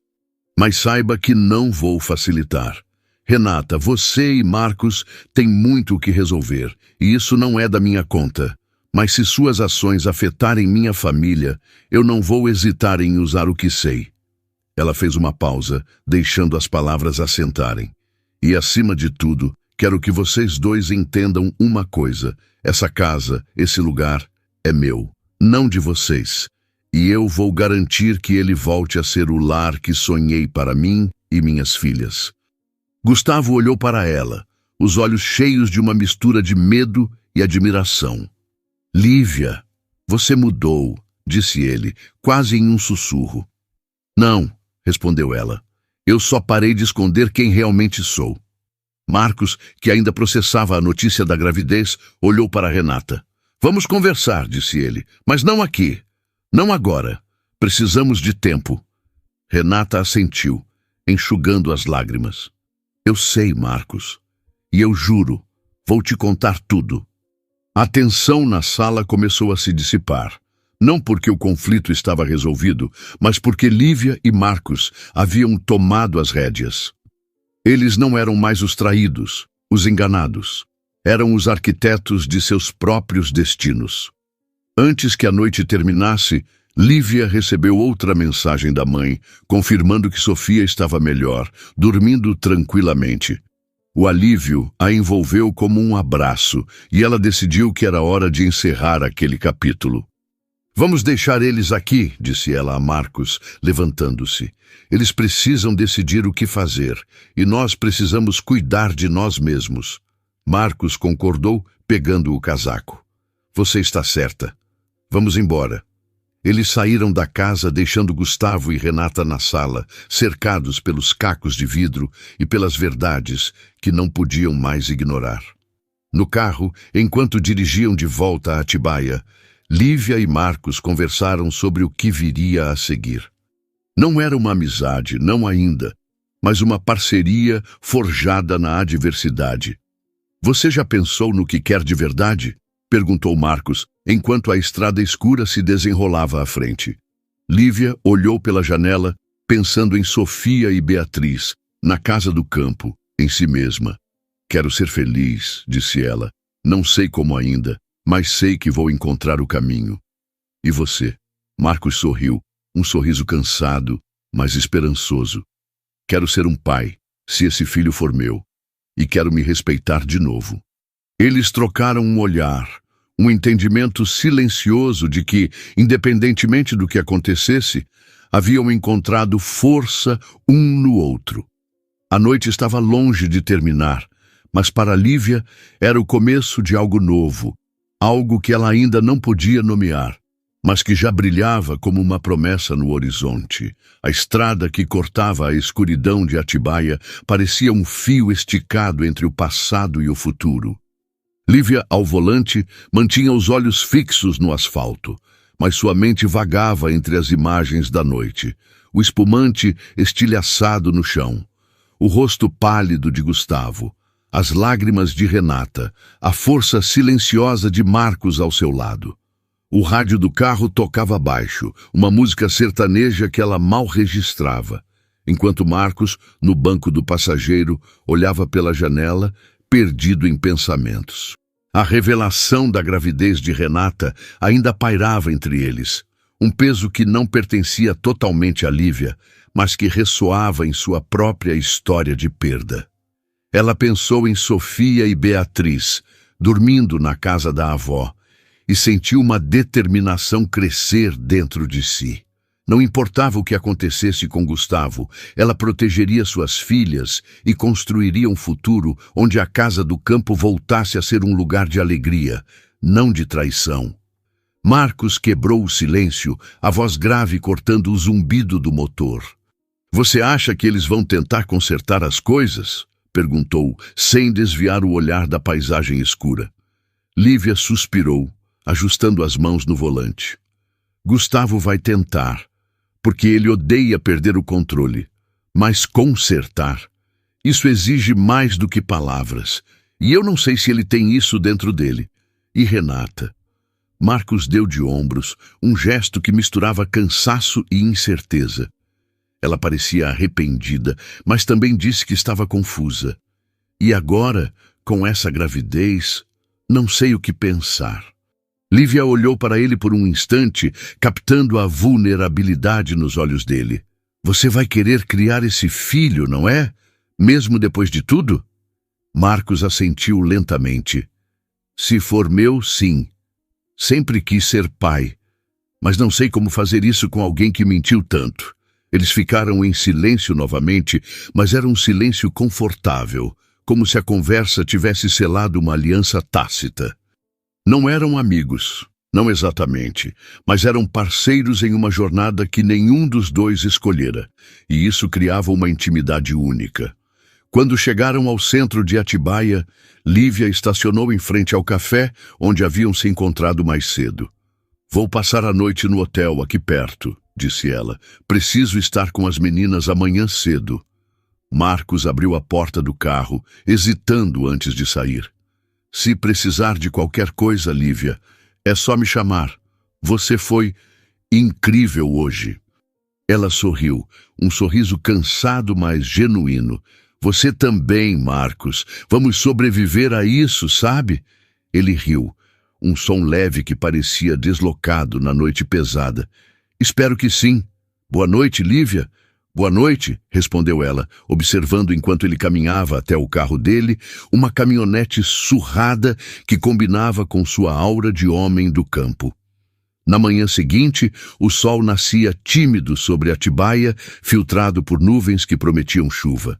Mas saiba que não vou facilitar. Renata, você e Marcos têm muito o que resolver, e isso não é da minha conta. Mas se suas ações afetarem minha família, eu não vou hesitar em usar o que sei. Ela fez uma pausa, deixando as palavras assentarem. E, acima de tudo, quero que vocês dois entendam uma coisa. Essa casa, esse lugar, é meu, não de vocês. E eu vou garantir que ele volte a ser o lar que sonhei para mim e minhas filhas. Gustavo olhou para ela, os olhos cheios de uma mistura de medo e admiração. Lívia, você mudou, disse ele, quase em um sussurro. Não, respondeu ela. Eu só parei de esconder quem realmente sou. Marcos, que ainda processava a notícia da gravidez, olhou para Renata. Vamos conversar, disse ele, mas não aqui. Não agora. Precisamos de tempo. Renata assentiu, enxugando as lágrimas. Eu sei, Marcos. E eu juro, vou te contar tudo. A tensão na sala começou a se dissipar. Não porque o conflito estava resolvido, mas porque Lívia e Marcos haviam tomado as rédeas. Eles não eram mais os traídos, os enganados. Eram os arquitetos de seus próprios destinos. Antes que a noite terminasse, Lívia recebeu outra mensagem da mãe, confirmando que Sofia estava melhor, dormindo tranquilamente. O alívio a envolveu como um abraço, e ela decidiu que era hora de encerrar aquele capítulo. Vamos deixar eles aqui, disse ela a Marcos, levantando-se. Eles precisam decidir o que fazer, e nós precisamos cuidar de nós mesmos. Marcos concordou, pegando o casaco. Você está certa. Vamos embora. Eles saíram da casa, deixando Gustavo e Renata na sala, cercados pelos cacos de vidro e pelas verdades que não podiam mais ignorar. No carro, enquanto dirigiam de volta a Atibaia, Lívia e Marcos conversaram sobre o que viria a seguir. Não era uma amizade, não ainda, mas uma parceria forjada na adversidade. Você já pensou no que quer de verdade? Perguntou Marcos, enquanto a estrada escura se desenrolava à frente. Lívia olhou pela janela, pensando em Sofia e Beatriz, na casa do campo, em si mesma. Quero ser feliz, disse ela. Não sei como ainda, mas sei que vou encontrar o caminho. E você? Marcos sorriu, um sorriso cansado, mas esperançoso. Quero ser um pai, se esse filho for meu, e quero me respeitar de novo. Eles trocaram um olhar, um entendimento silencioso de que, independentemente do que acontecesse, haviam encontrado força um no outro. A noite estava longe de terminar, mas para Lívia era o começo de algo novo, algo que ela ainda não podia nomear, mas que já brilhava como uma promessa no horizonte. A estrada que cortava a escuridão de Atibaia parecia um fio esticado entre o passado e o futuro. Lívia, ao volante, mantinha os olhos fixos no asfalto, mas sua mente vagava entre as imagens da noite. O espumante estilhaçado no chão, o rosto pálido de Gustavo, as lágrimas de Renata, a força silenciosa de Marcos ao seu lado. O rádio do carro tocava baixo, uma música sertaneja que ela mal registrava, enquanto Marcos, no banco do passageiro, olhava pela janela, perdido em pensamentos. A revelação da gravidez de Renata ainda pairava entre eles, um peso que não pertencia totalmente a Lívia, mas que ressoava em sua própria história de perda. Ela pensou em Sofia e Beatriz, dormindo na casa da avó, e sentiu uma determinação crescer dentro de si. Não importava o que acontecesse com Gustavo, ela protegeria suas filhas e construiria um futuro onde a casa do campo voltasse a ser um lugar de alegria, não de traição. Marcos quebrou o silêncio, a voz grave cortando o zumbido do motor. "Você acha que eles vão tentar consertar as coisas?" perguntou, sem desviar o olhar da paisagem escura. Lívia suspirou, ajustando as mãos no volante. "Gustavo vai tentar, porque ele odeia perder o controle. Mas consertar, isso exige mais do que palavras. E eu não sei se ele tem isso dentro dele. E Renata?" Marcos deu de ombros, um gesto que misturava cansaço e incerteza. Ela parecia arrependida, mas também disse que estava confusa. "E agora, com essa gravidez, não sei o que pensar." Lívia olhou para ele por um instante, captando a vulnerabilidade nos olhos dele. "Você vai querer criar esse filho, não é? Mesmo depois de tudo?" Marcos assentiu lentamente. "Se for meu, sim. Sempre quis ser pai, mas não sei como fazer isso com alguém que mentiu tanto." Eles ficaram em silêncio novamente, mas era um silêncio confortável, como se a conversa tivesse selado uma aliança tácita. Não eram amigos, não exatamente, mas eram parceiros em uma jornada que nenhum dos dois escolhera, e isso criava uma intimidade única. Quando chegaram ao centro de Atibaia, Lívia estacionou em frente ao café onde haviam se encontrado mais cedo. "Vou passar a noite no hotel aqui perto", disse ela. "Preciso estar com as meninas amanhã cedo." Marcos abriu a porta do carro, hesitando antes de sair. "Se precisar de qualquer coisa, Lívia, é só me chamar. Você foi incrível hoje." Ela sorriu, um sorriso cansado, mas genuíno. "Você também, Marcos. Vamos sobreviver a isso, sabe?" Ele riu, um som leve que parecia deslocado na noite pesada. "Espero que sim. Boa noite, Lívia." "Boa noite", respondeu ela, observando enquanto ele caminhava até o carro dele, uma caminhonete surrada que combinava com sua aura de homem do campo. Na manhã seguinte, o sol nascia tímido sobre Atibaia, filtrado por nuvens que prometiam chuva.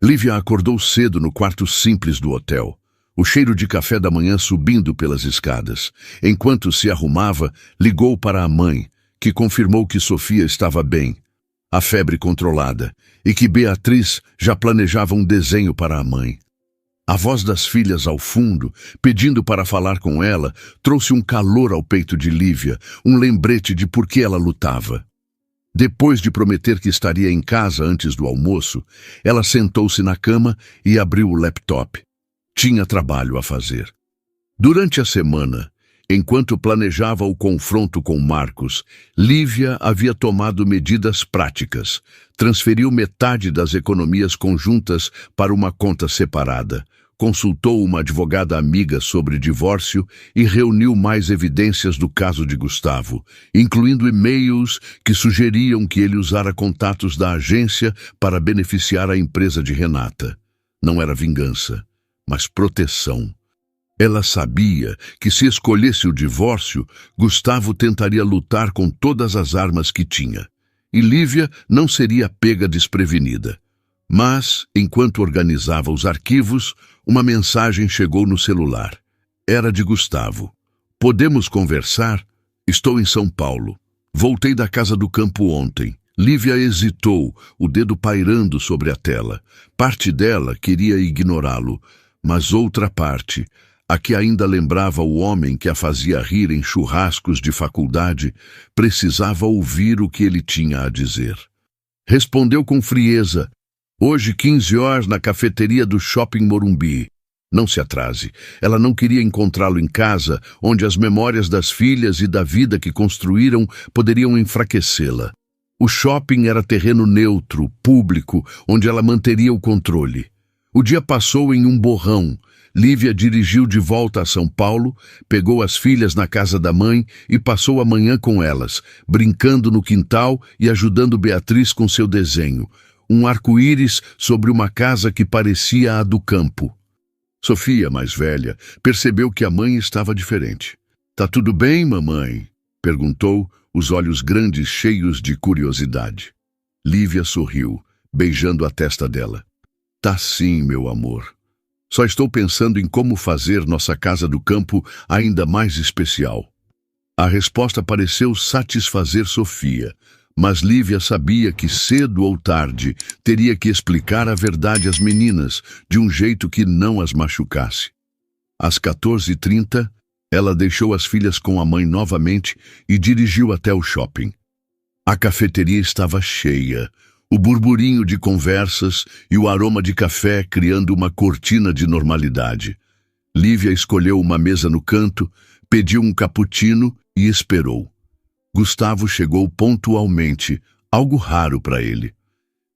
Lívia acordou cedo no quarto simples do hotel, o cheiro de café da manhã subindo pelas escadas. Enquanto se arrumava, ligou para a mãe, que confirmou que Sofia estava bem, a febre controlada, e que Beatriz já planejava um desenho para a mãe. A voz das filhas ao fundo, pedindo para falar com ela, trouxe um calor ao peito de Lívia, um lembrete de por que ela lutava. Depois de prometer que estaria em casa antes do almoço, ela sentou-se na cama e abriu o laptop. Tinha trabalho a fazer. Durante a semana, enquanto planejava o confronto com Marcos, Lívia havia tomado medidas práticas. Transferiu metade das economias conjuntas para uma conta separada, consultou uma advogada amiga sobre divórcio e reuniu mais evidências do caso de Gustavo, incluindo e-mails que sugeriam que ele usara contatos da agência para beneficiar a empresa de Renata. Não era vingança, mas proteção. Ela sabia que se escolhesse o divórcio, Gustavo tentaria lutar com todas as armas que tinha, e Lívia não seria pega desprevenida. Mas, enquanto organizava os arquivos, uma mensagem chegou no celular. Era de Gustavo. "Podemos conversar? Estou em São Paulo. Voltei da casa do campo ontem." Lívia hesitou, o dedo pairando sobre a tela. Parte dela queria ignorá-lo, mas outra parte, a que ainda lembrava o homem que a fazia rir em churrascos de faculdade, precisava ouvir o que ele tinha a dizer. Respondeu com frieza: "Hoje, 15 horas, na cafeteria do Shopping Morumbi. Não se atrase." Ela não queria encontrá-lo em casa, onde as memórias das filhas e da vida que construíram poderiam enfraquecê-la. O shopping era terreno neutro, público, onde ela manteria o controle. O dia passou em um borrão. Lívia dirigiu de volta a São Paulo, pegou as filhas na casa da mãe e passou a manhã com elas, brincando no quintal e ajudando Beatriz com seu desenho. Um arco-íris sobre uma casa que parecia a do campo. Sofia, mais velha, percebeu que a mãe estava diferente. "Tá tudo bem, mamãe?" perguntou, os olhos grandes cheios de curiosidade. Lívia sorriu, beijando a testa dela. "Tá sim, meu amor. Só estou pensando em como fazer nossa casa do campo ainda mais especial." A resposta pareceu satisfazer Sofia, mas Lívia sabia que cedo ou tarde teria que explicar a verdade às meninas, de um jeito que não as machucasse. Às 14h30, ela deixou as filhas com a mãe novamente e dirigiu até o shopping. A cafeteria estava cheia, o burburinho de conversas e o aroma de café criando uma cortina de normalidade. Lívia escolheu uma mesa no canto, pediu um cappuccino e esperou. Gustavo chegou pontualmente, algo raro para ele.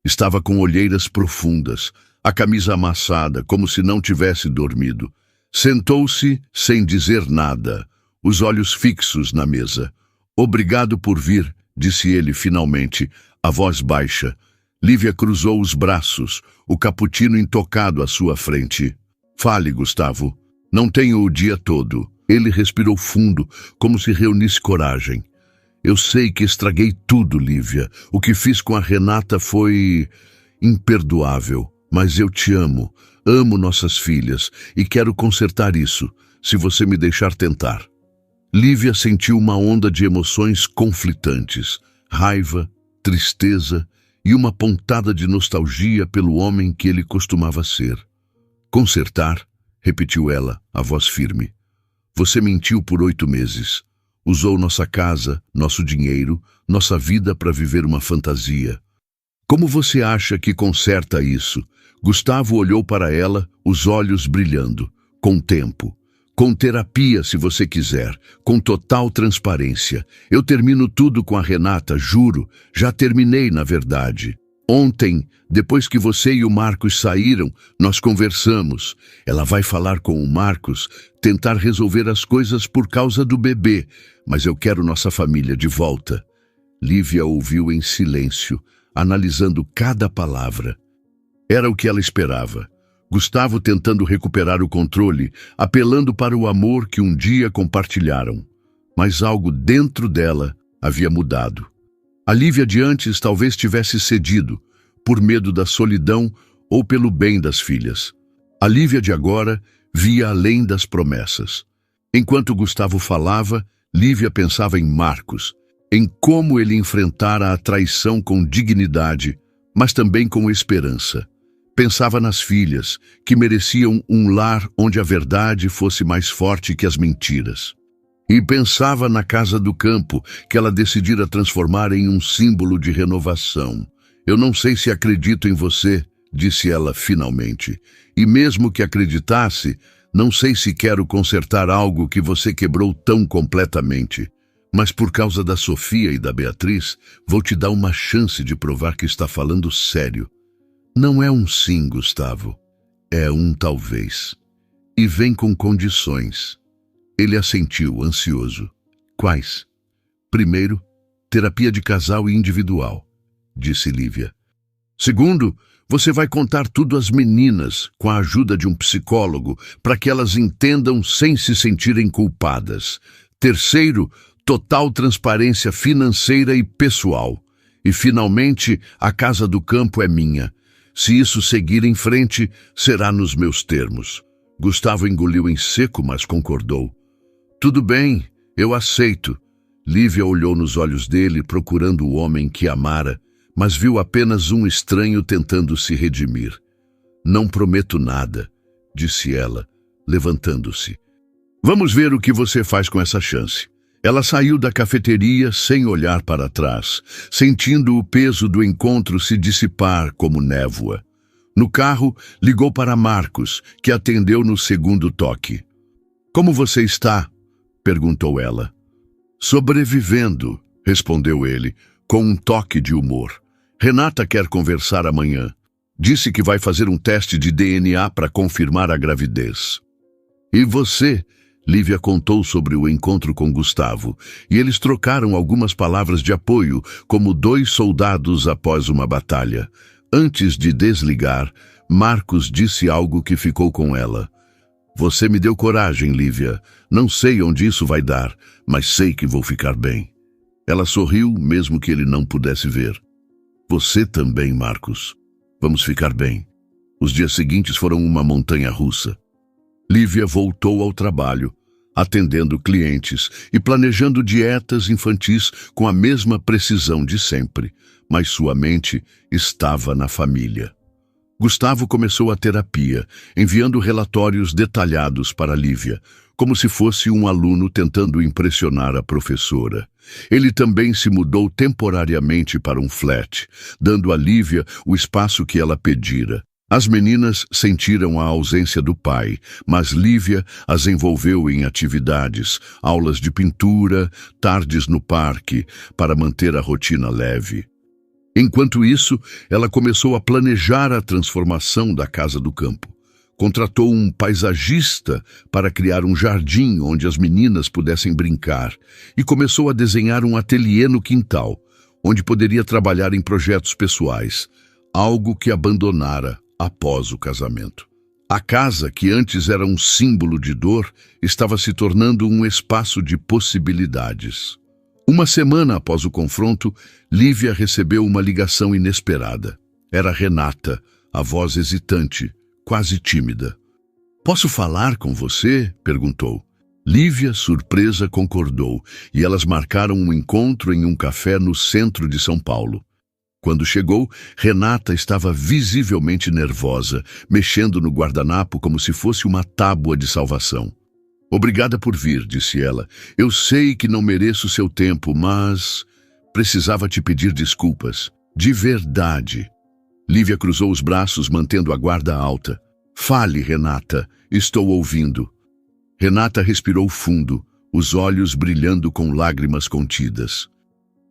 Estava com olheiras profundas, a camisa amassada, como se não tivesse dormido. Sentou-se sem dizer nada, os olhos fixos na mesa. "Obrigado por vir", disse ele finalmente, a voz baixa. Lívia cruzou os braços, o cappuccino intocado à sua frente. "Fale, Gustavo. Não tenho o dia todo." Ele respirou fundo, como se reunisse coragem. "Eu sei que estraguei tudo, Lívia. O que fiz com a Renata foi imperdoável, mas eu te amo. Amo nossas filhas e quero consertar isso, se você me deixar tentar." Lívia sentiu uma onda de emoções conflitantes, raiva, tristeza e uma pontada de nostalgia pelo homem que ele costumava ser. "Consertar?" repetiu ela, a voz firme. "Você mentiu por 8 meses. Usou nossa casa, nosso dinheiro, nossa vida para viver uma fantasia. Como você acha que conserta isso?" Gustavo olhou para ela, os olhos brilhando. "Com tempo. Com terapia, se você quiser. Com total transparência. Eu termino tudo com a Renata, juro. Já terminei, na verdade. Ontem, depois que você e o Marcos saíram, nós conversamos. Ela vai falar com o Marcos, tentar resolver as coisas por causa do bebê, mas eu quero nossa família de volta." Lívia ouviu em silêncio, analisando cada palavra. Era o que ela esperava. Gustavo tentando recuperar o controle, apelando para o amor que um dia compartilharam. Mas algo dentro dela havia mudado. A Lívia de antes talvez tivesse cedido, por medo da solidão ou pelo bem das filhas. A Lívia de agora via além das promessas. Enquanto Gustavo falava, Lívia pensava em Marcos, em como ele enfrentara a traição com dignidade, mas também com esperança. Pensava nas filhas, que mereciam um lar onde a verdade fosse mais forte que as mentiras. E pensava na casa do campo, que ela decidira transformar em um símbolo de renovação. "Eu não sei se acredito em você", disse ela finalmente. "E mesmo que acreditasse, não sei se quero consertar algo que você quebrou tão completamente. Mas por causa da Sofia e da Beatriz, vou te dar uma chance de provar que está falando sério." "Não é um sim, Gustavo. É um talvez. E vem com condições. Ele assentiu, ansioso. Quais? Primeiro, terapia de casal e individual, disse Lívia. Segundo, você vai contar tudo às meninas, com a ajuda de um psicólogo, para que elas entendam sem se sentirem culpadas. Terceiro, total transparência financeira e pessoal. E, finalmente, a casa do campo é minha. Se isso seguir em frente, será nos meus termos. Gustavo engoliu em seco, mas concordou. Tudo bem, eu aceito. Lívia olhou nos olhos dele, procurando o homem que amara, mas viu apenas um estranho tentando se redimir. Não prometo nada, disse ela, levantando-se. Vamos ver o que você faz com essa chance. Ela saiu da cafeteria sem olhar para trás, sentindo o peso do encontro se dissipar como névoa. No carro, ligou para Marcos, que atendeu no segundo toque. Como você está? Perguntou ela. Sobrevivendo, respondeu ele, com um toque de humor. Renata quer conversar amanhã. Disse que vai fazer um teste de DNA para confirmar a gravidez. E você? Lívia contou sobre o encontro com Gustavo, e eles trocaram algumas palavras de apoio, como dois soldados após uma batalha. Antes de desligar, Marcos disse algo que ficou com ela. Você me deu coragem, Lívia. Não sei onde isso vai dar, mas sei que vou ficar bem. Ela sorriu, mesmo que ele não pudesse ver. Você também, Marcos. Vamos ficar bem. Os dias seguintes foram uma montanha-russa. Lívia voltou ao trabalho, atendendo clientes e planejando dietas infantis com a mesma precisão de sempre, mas sua mente estava na família. Gustavo começou a terapia, enviando relatórios detalhados para Lívia, como se fosse um aluno tentando impressionar a professora. Ele também se mudou temporariamente para um flat, dando a Lívia o espaço que ela pedira. As meninas sentiram a ausência do pai, mas Lívia as envolveu em atividades, aulas de pintura, tardes no parque, para manter a rotina leve. Enquanto isso, ela começou a planejar a transformação da casa do campo. Contratou um paisagista para criar um jardim onde as meninas pudessem brincar e começou a desenhar um ateliê no quintal, onde poderia trabalhar em projetos pessoais, algo que abandonara após o casamento. A casa, que antes era um símbolo de dor, estava se tornando um espaço de possibilidades. Uma semana após o confronto, Lívia recebeu uma ligação inesperada. Era Renata, a voz hesitante, quase tímida. Posso falar com você? Perguntou. Lívia, surpresa, concordou, e elas marcaram um encontro em um café no centro de São Paulo. Quando chegou, Renata estava visivelmente nervosa, mexendo no guardanapo como se fosse uma tábua de salvação. Obrigada por vir, disse ela. Eu sei que não mereço seu tempo, mas precisava te pedir desculpas. De verdade. Lívia cruzou os braços, mantendo a guarda alta. Fale, Renata. Estou ouvindo. Renata respirou fundo, os olhos brilhando com lágrimas contidas.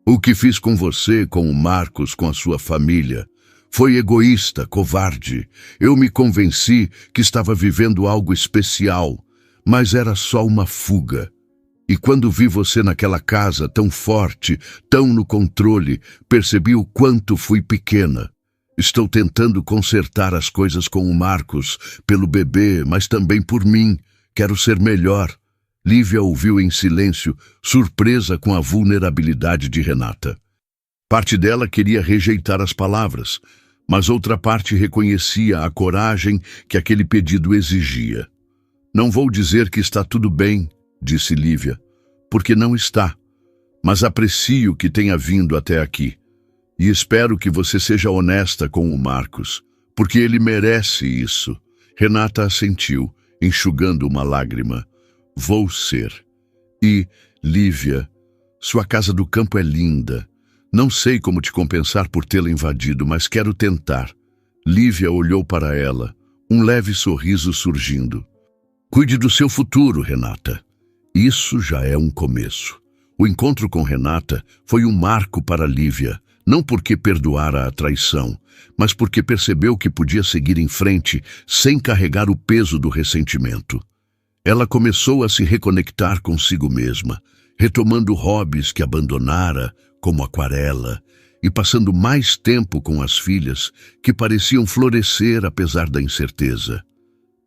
O que fiz com você, com o Marcos, com a sua família, foi egoísta, covarde. Eu me convenci que estava vivendo algo especial, mas era só uma fuga. E quando vi você naquela casa, tão forte, tão no controle, percebi o quanto fui pequena. Estou tentando consertar as coisas com o Marcos, pelo bebê, mas também por mim. Quero ser melhor. Lívia ouviu em silêncio, surpresa com a vulnerabilidade de Renata. Parte dela queria rejeitar as palavras, mas outra parte reconhecia a coragem que aquele pedido exigia. Não vou dizer que está tudo bem, disse Lívia, porque não está, mas aprecio que tenha vindo até aqui. E espero que você seja honesta com o Marcos, porque ele merece isso. Renata assentiu, enxugando uma lágrima. Vou ser. E, Lívia, sua casa do campo é linda. Não sei como te compensar por tê-la invadido, mas quero tentar. Lívia olhou para ela, um leve sorriso surgindo. Cuide do seu futuro, Renata. Isso já é um começo. O encontro com Renata foi um marco para Lívia, Não porque perdoara a traição, mas porque percebeu que podia seguir em frente sem carregar o peso do ressentimento. Ela começou a se reconectar consigo mesma, retomando hobbies que abandonara, como aquarela, e passando mais tempo com as filhas, que pareciam florescer apesar da incerteza.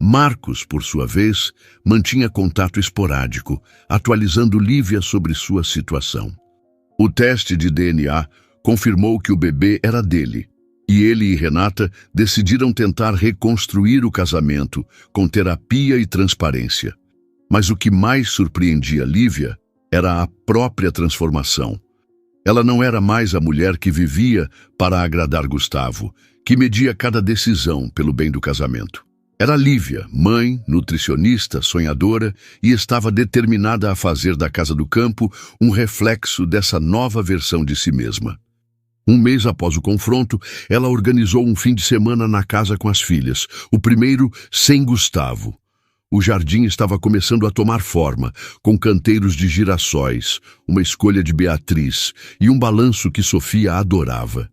Marcos, por sua vez, mantinha contato esporádico, atualizando Lívia sobre sua situação. O teste de DNA confirmou que o bebê era dele, e ele e Renata decidiram tentar reconstruir o casamento com terapia e transparência. Mas o que mais surpreendia Lívia era a própria transformação. Ela não era mais a mulher que vivia para agradar Gustavo, que media cada decisão pelo bem do casamento. Era Lívia, mãe, nutricionista, sonhadora, e estava determinada a fazer da Casa do Campo um reflexo dessa nova versão de si mesma. Um mês após o confronto, ela organizou um fim de semana na casa com as filhas, o primeiro sem Gustavo. O jardim estava começando a tomar forma, com canteiros de girassóis, uma escolha de Beatriz e um balanço que Sofia adorava.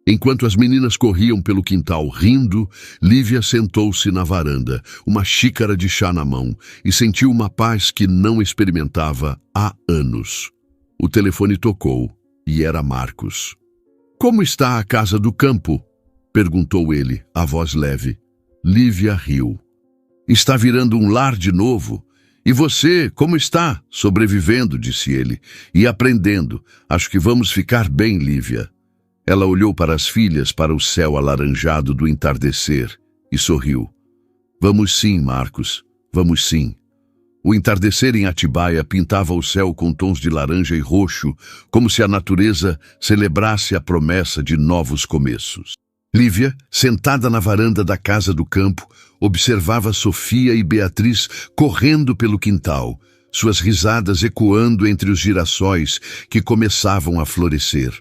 Enquanto as meninas corriam pelo quintal rindo, Lívia sentou-se na varanda, uma xícara de chá na mão, e sentiu uma paz que não experimentava há anos. O telefone tocou, e era Marcos. "Como está a Casa do Campo?" perguntou ele, a voz leve. Lívia riu. "Está virando um lar de novo. E você, como está?" "Sobrevivendo", disse ele, "e aprendendo. Acho que vamos ficar bem, Lívia." Ela olhou para as filhas, para o céu alaranjado do entardecer, e sorriu. "Vamos sim, Marcos, vamos sim." O entardecer em Atibaia pintava o céu com tons de laranja e roxo, como se a natureza celebrasse a promessa de novos começos. Lívia, sentada na varanda da Casa do Campo, observava Sofia e Beatriz correndo pelo quintal, suas risadas ecoando entre os girassóis que começavam a florescer.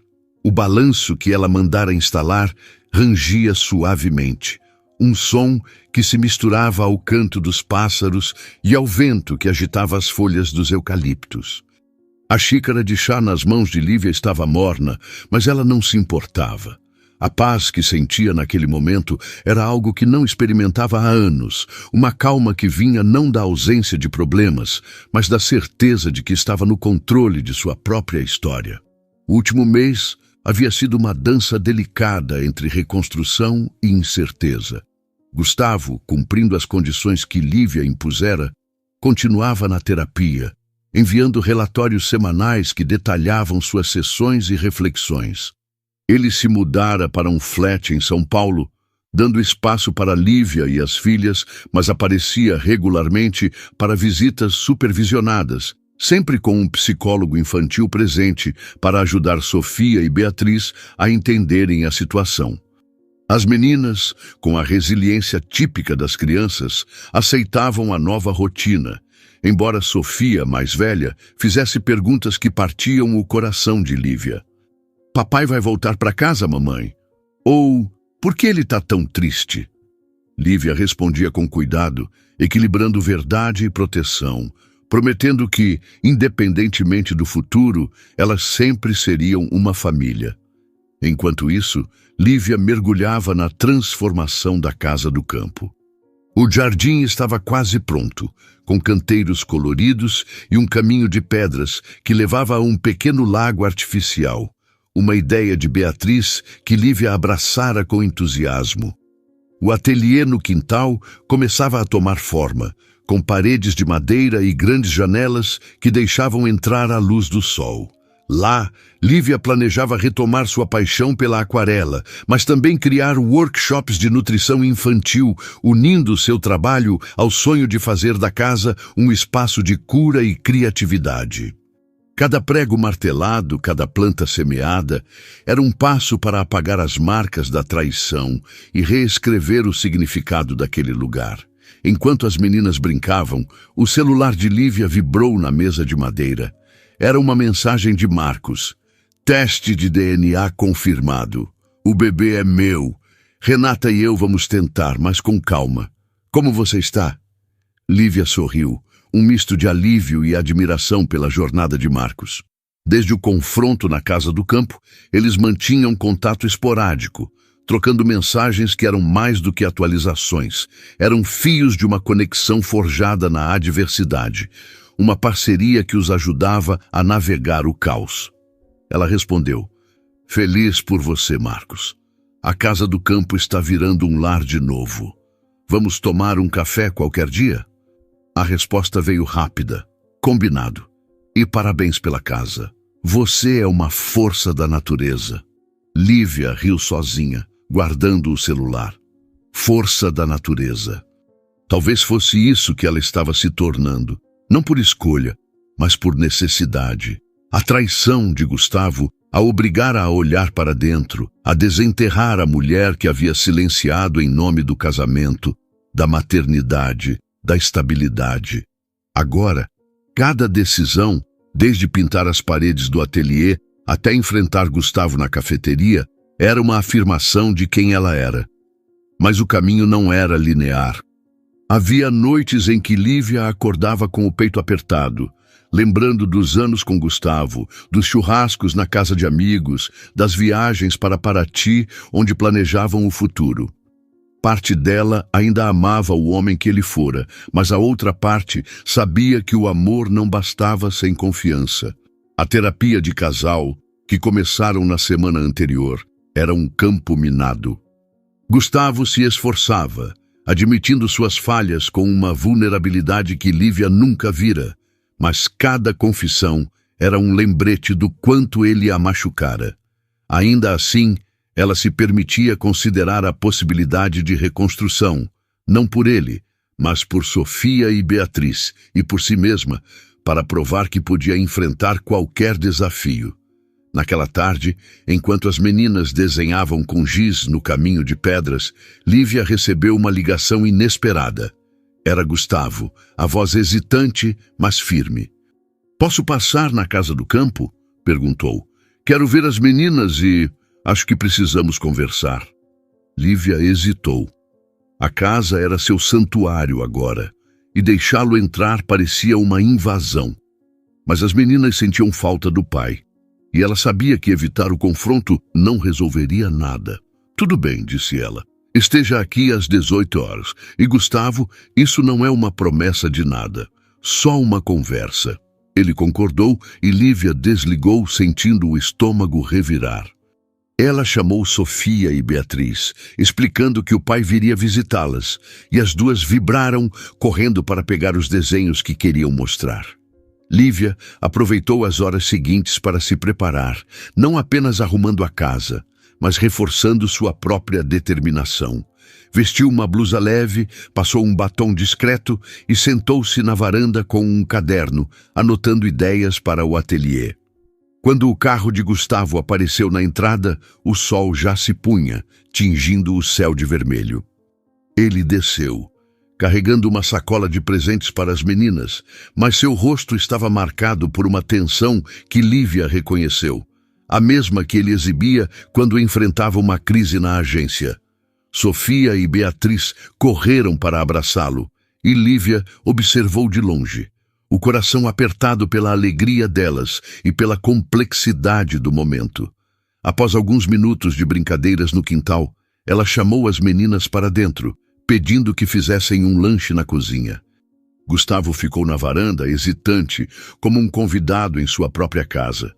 O balanço que ela mandara instalar rangia suavemente, um som que se misturava ao canto dos pássaros e ao vento que agitava as folhas dos eucaliptos. A xícara de chá nas mãos de Lívia estava morna, mas ela não se importava. A paz que sentia naquele momento era algo que não experimentava há anos, uma calma que vinha não da ausência de problemas, mas da certeza de que estava no controle de sua própria história. O último mês havia sido uma dança delicada entre reconstrução e incerteza. Gustavo, cumprindo as condições que Lívia impusera, continuava na terapia, enviando relatórios semanais que detalhavam suas sessões e reflexões. Ele se mudara para um flat em São Paulo, dando espaço para Lívia e as filhas, mas aparecia regularmente para visitas supervisionadas, sempre com um psicólogo infantil presente para ajudar Sofia e Beatriz a entenderem a situação. As meninas, com a resiliência típica das crianças, aceitavam a nova rotina, embora Sofia, mais velha, fizesse perguntas que partiam o coração de Lívia. "Papai vai voltar para casa, mamãe?" Ou, "Por que ele está tão triste?" Lívia respondia com cuidado, equilibrando verdade e proteção, prometendo que, independentemente do futuro, elas sempre seriam uma família. Enquanto isso, Lívia mergulhava na transformação da Casa do Campo. O jardim estava quase pronto, com canteiros coloridos e um caminho de pedras que levava a um pequeno lago artificial, uma ideia de Beatriz que Lívia abraçara com entusiasmo. O ateliê no quintal começava a tomar forma, com paredes de madeira e grandes janelas que deixavam entrar a luz do sol. Lá, Lívia planejava retomar sua paixão pela aquarela, mas também criar workshops de nutrição infantil, unindo seu trabalho ao sonho de fazer da casa um espaço de cura e criatividade. Cada prego martelado, cada planta semeada, era um passo para apagar as marcas da traição e reescrever o significado daquele lugar. Enquanto as meninas brincavam, o celular de Lívia vibrou na mesa de madeira. Era uma mensagem de Marcos. "Teste de DNA confirmado. O bebê é meu. Renata e eu vamos tentar, mas com calma. Como você está?" Lívia sorriu, um misto de alívio e admiração pela jornada de Marcos. Desde o confronto na casa do campo, eles mantinham contato esporádico, trocando mensagens que eram mais do que atualizações. Eram fios de uma conexão forjada na adversidade, uma parceria que os ajudava a navegar o caos. Ela respondeu: "Feliz por você, Marcos. A casa do campo está virando um lar de novo. Vamos tomar um café qualquer dia?" A resposta veio rápida: "Combinado. E parabéns pela casa. Você é uma força da natureza." Lívia riu sozinha, guardando o celular. Força da natureza. Talvez fosse isso que ela estava se tornando, não por escolha, mas por necessidade. A traição de Gustavo a obrigara a olhar para dentro, a desenterrar a mulher que havia silenciado em nome do casamento, da maternidade, da estabilidade. Agora, cada decisão, desde pintar as paredes do ateliê até enfrentar Gustavo na cafeteria, era uma afirmação de quem ela era. Mas o caminho não era linear. Havia noites em que Lívia acordava com o peito apertado, lembrando dos anos com Gustavo, dos churrascos na casa de amigos, das viagens para Paraty, onde planejavam o futuro. Parte dela ainda amava o homem que ele fora, mas a outra parte sabia que o amor não bastava sem confiança. A terapia de casal, que começaram na semana anterior, era um campo minado. Gustavo se esforçava, admitindo suas falhas com uma vulnerabilidade que Lívia nunca vira, mas cada confissão era um lembrete do quanto ele a machucara. Ainda assim, ela se permitia considerar a possibilidade de reconstrução, não por ele, mas por Sofia e Beatriz, e por si mesma, para provar que podia enfrentar qualquer desafio. Naquela tarde, enquanto as meninas desenhavam com giz no caminho de pedras, Lívia recebeu uma ligação inesperada. Era Gustavo, a voz hesitante, mas firme. "Posso passar na casa do campo?" perguntou. "Quero ver as meninas e acho que precisamos conversar." Lívia hesitou. A casa era seu santuário agora, e deixá-lo entrar parecia uma invasão. Mas as meninas sentiam falta do pai. E ela sabia que evitar o confronto não resolveria nada. "Tudo bem", disse ela. "Esteja aqui às 18 horas. E Gustavo, isso não é uma promessa de nada. Só uma conversa." Ele concordou e Lívia desligou, sentindo o estômago revirar. Ela chamou Sofia e Beatriz, explicando que o pai viria visitá-las, e as duas vibraram, correndo para pegar os desenhos que queriam mostrar. Lívia aproveitou as horas seguintes para se preparar, não apenas arrumando a casa, mas reforçando sua própria determinação. Vestiu uma blusa leve, passou um batom discreto e sentou-se na varanda com um caderno, anotando ideias para o ateliê. Quando o carro de Gustavo apareceu na entrada, o sol já se punha, tingindo o céu de vermelho. Ele desceu, carregando uma sacola de presentes para as meninas, mas seu rosto estava marcado por uma tensão que Lívia reconheceu, a mesma que ele exibia quando enfrentava uma crise na agência. Sofia e Beatriz correram para abraçá-lo, e Lívia observou de longe, o coração apertado pela alegria delas e pela complexidade do momento. Após alguns minutos de brincadeiras no quintal, ela chamou as meninas para dentro, pedindo que fizessem um lanche na cozinha. Gustavo ficou na varanda, hesitante, como um convidado em sua própria casa.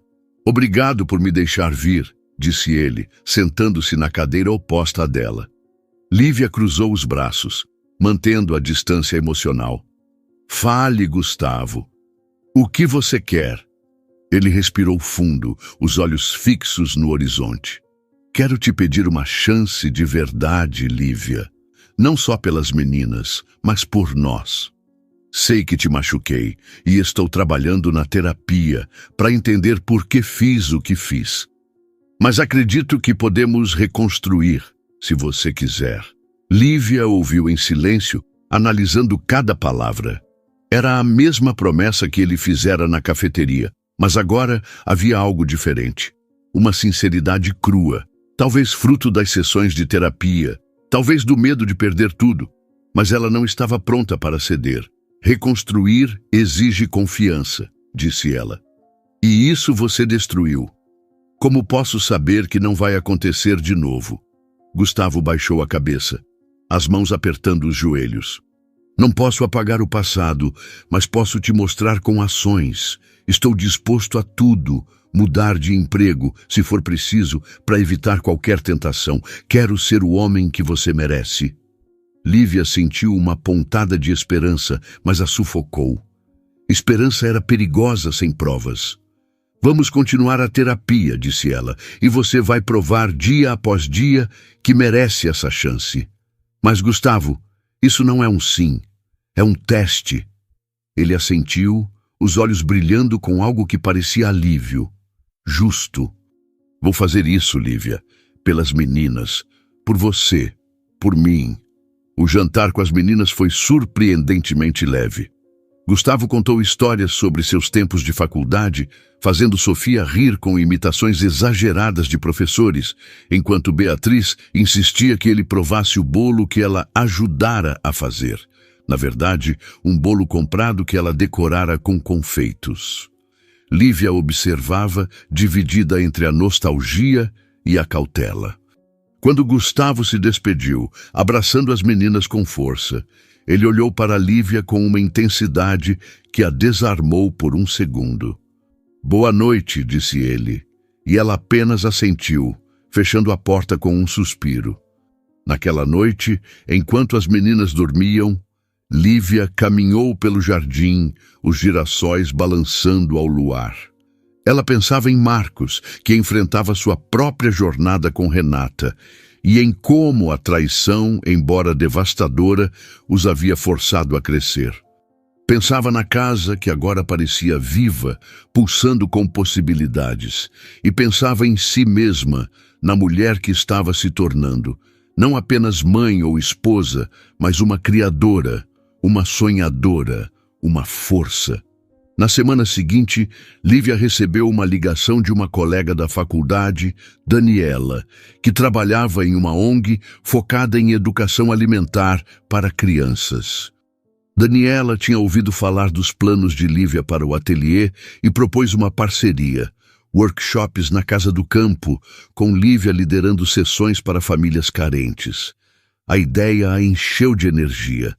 "Obrigado por me deixar vir", disse ele, sentando-se na cadeira oposta à dela. Lívia cruzou os braços, mantendo a distância emocional. "Fale, Gustavo. O que você quer?" Ele respirou fundo, os olhos fixos no horizonte. "Quero te pedir uma chance de verdade, Lívia. Não só pelas meninas, mas por nós. Sei que te machuquei e estou trabalhando na terapia para entender por que fiz o que fiz. Mas acredito que podemos reconstruir, se você quiser." Lívia ouviu em silêncio, analisando cada palavra. Era a mesma promessa que ele fizera na cafeteria, mas agora havia algo diferente. Uma sinceridade crua, talvez fruto das sessões de terapia, talvez do medo de perder tudo, mas ela não estava pronta para ceder. "Reconstruir exige confiança", disse ela. E isso você destruiu. Como posso saber que não vai acontecer de novo? Gustavo baixou a cabeça, as mãos apertando os joelhos. Não posso apagar o passado, mas posso te mostrar com ações. Estou disposto a tudo, mudar de emprego, se for preciso, para evitar qualquer tentação. Quero ser o homem que você merece. Lívia sentiu uma pontada de esperança, mas a sufocou. Esperança era perigosa sem provas. Vamos continuar a terapia, disse ela, e você vai provar dia após dia que merece essa chance. Mas, Gustavo, isso não é um sim, é um teste. Ele assentiu, os olhos brilhando com algo que parecia alívio. Justo. Vou fazer isso, Lívia, pelas meninas, por você, por mim. O jantar com as meninas foi surpreendentemente leve. Gustavo contou histórias sobre seus tempos de faculdade, fazendo Sofia rir com imitações exageradas de professores, enquanto Beatriz insistia que ele provasse o bolo que ela ajudara a fazer. Na verdade, um bolo comprado que ela decorara com confeitos. Lívia observava, dividida entre a nostalgia e a cautela. Quando Gustavo se despediu, abraçando as meninas com força, ele olhou para Lívia com uma intensidade que a desarmou por um segundo. Boa noite, disse ele, e ela apenas assentiu, fechando a porta com um suspiro. Naquela noite, enquanto as meninas dormiam, Lívia caminhou pelo jardim, os girassóis balançando ao luar. Ela pensava em Marcos, que enfrentava sua própria jornada com Renata, e em como a traição, embora devastadora, os havia forçado a crescer. Pensava na casa que agora parecia viva, pulsando com possibilidades, e pensava em si mesma, na mulher que estava se tornando, não apenas mãe ou esposa, mas uma criadora, uma sonhadora, uma força. Na semana seguinte, Lívia recebeu uma ligação de uma colega da faculdade, Daniela, que trabalhava em uma ONG focada em educação alimentar para crianças. Daniela tinha ouvido falar dos planos de Lívia para o ateliê e propôs uma parceria, workshops na Casa do Campo, com Lívia liderando sessões para famílias carentes. A ideia a encheu de energia.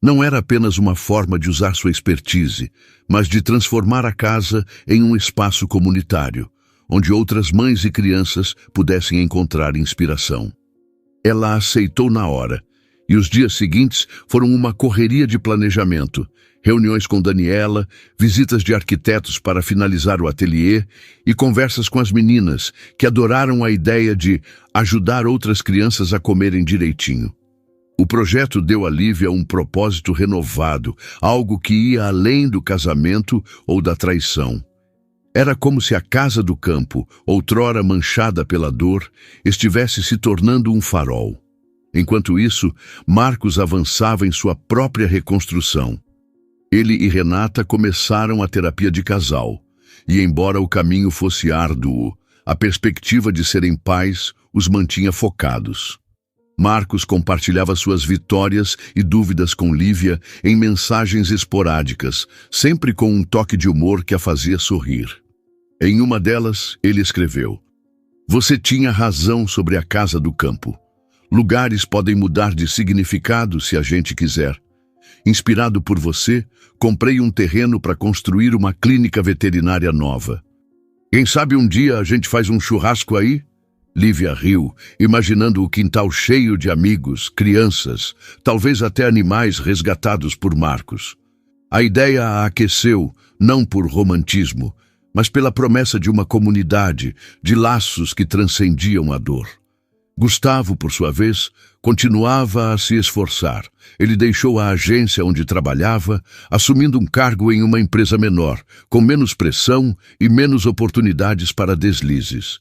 Não era apenas uma forma de usar sua expertise, mas de transformar a casa em um espaço comunitário, onde outras mães e crianças pudessem encontrar inspiração. Ela aceitou na hora, e os dias seguintes foram uma correria de planejamento, reuniões com Daniela, visitas de arquitetos para finalizar o ateliê e conversas com as meninas, que adoraram a ideia de ajudar outras crianças a comerem direitinho. O projeto deu a Lívia um propósito renovado, algo que ia além do casamento ou da traição. Era como se a Casa do Campo, outrora manchada pela dor, estivesse se tornando um farol. Enquanto isso, Marcos avançava em sua própria reconstrução. Ele e Renata começaram a terapia de casal, e embora o caminho fosse árduo, a perspectiva de serem pais os mantinha focados. Marcos compartilhava suas vitórias e dúvidas com Lívia em mensagens esporádicas, sempre com um toque de humor que a fazia sorrir. Em uma delas, ele escreveu: "Você tinha razão sobre a Casa do Campo. Lugares podem mudar de significado se a gente quiser. Inspirado por você, comprei um terreno para construir uma clínica veterinária nova. Quem sabe um dia a gente faz um churrasco aí?" Lívia riu, imaginando o quintal cheio de amigos, crianças, talvez até animais resgatados por Marcos. A ideia a aqueceu, não por romantismo, mas pela promessa de uma comunidade, de laços que transcendiam a dor. Gustavo, por sua vez, continuava a se esforçar. Ele deixou a agência onde trabalhava, assumindo um cargo em uma empresa menor, com menos pressão e menos oportunidades para deslizes.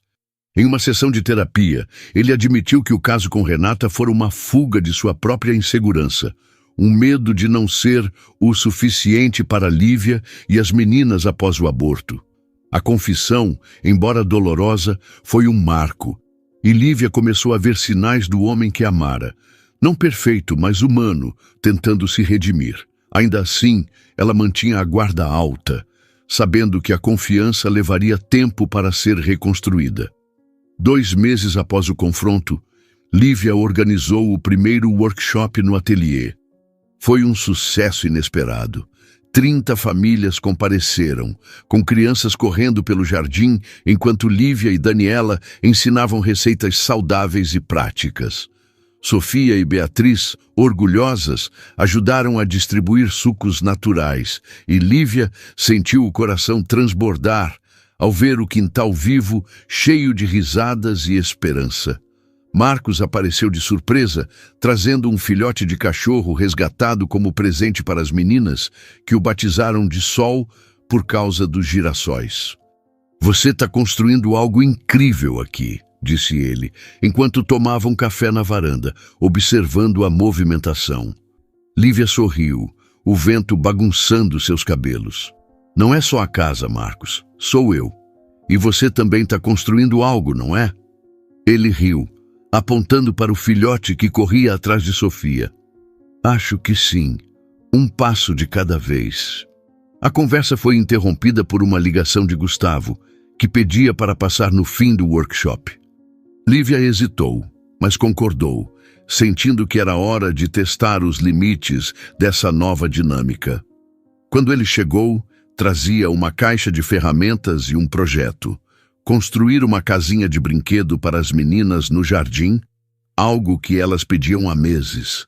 Em uma sessão de terapia, ele admitiu que o caso com Renata fora uma fuga de sua própria insegurança, um medo de não ser o suficiente para Lívia e as meninas após o aborto. A confissão, embora dolorosa, foi um marco, e Lívia começou a ver sinais do homem que amara, não perfeito, mas humano, tentando se redimir. Ainda assim, ela mantinha a guarda alta, sabendo que a confiança levaria tempo para ser reconstruída. 2 meses após o confronto, Lívia organizou o primeiro workshop no ateliê. Foi um sucesso inesperado. 30 famílias compareceram, com crianças correndo pelo jardim, enquanto Lívia e Daniela ensinavam receitas saudáveis e práticas. Sofia e Beatriz, orgulhosas, ajudaram a distribuir sucos naturais, e Lívia sentiu o coração transbordar ao ver o quintal vivo, cheio de risadas e esperança. Marcos apareceu de surpresa, trazendo um filhote de cachorro resgatado como presente para as meninas, que o batizaram de Sol por causa dos girassóis. "Você está construindo algo incrível aqui", disse ele, enquanto tomavam café na varanda, observando a movimentação. Lívia sorriu, o vento bagunçando seus cabelos. "Não é só a casa, Marcos, sou eu. E você também está construindo algo, não é?" Ele riu, apontando para o filhote que corria atrás de Sofia. "Acho que sim, um passo de cada vez." A conversa foi interrompida por uma ligação de Gustavo, que pedia para passar no fim do workshop. Lívia hesitou, mas concordou, sentindo que era hora de testar os limites dessa nova dinâmica. Quando ele chegou, trazia uma caixa de ferramentas e um projeto: construir uma casinha de brinquedo para as meninas no jardim, algo que elas pediam há meses.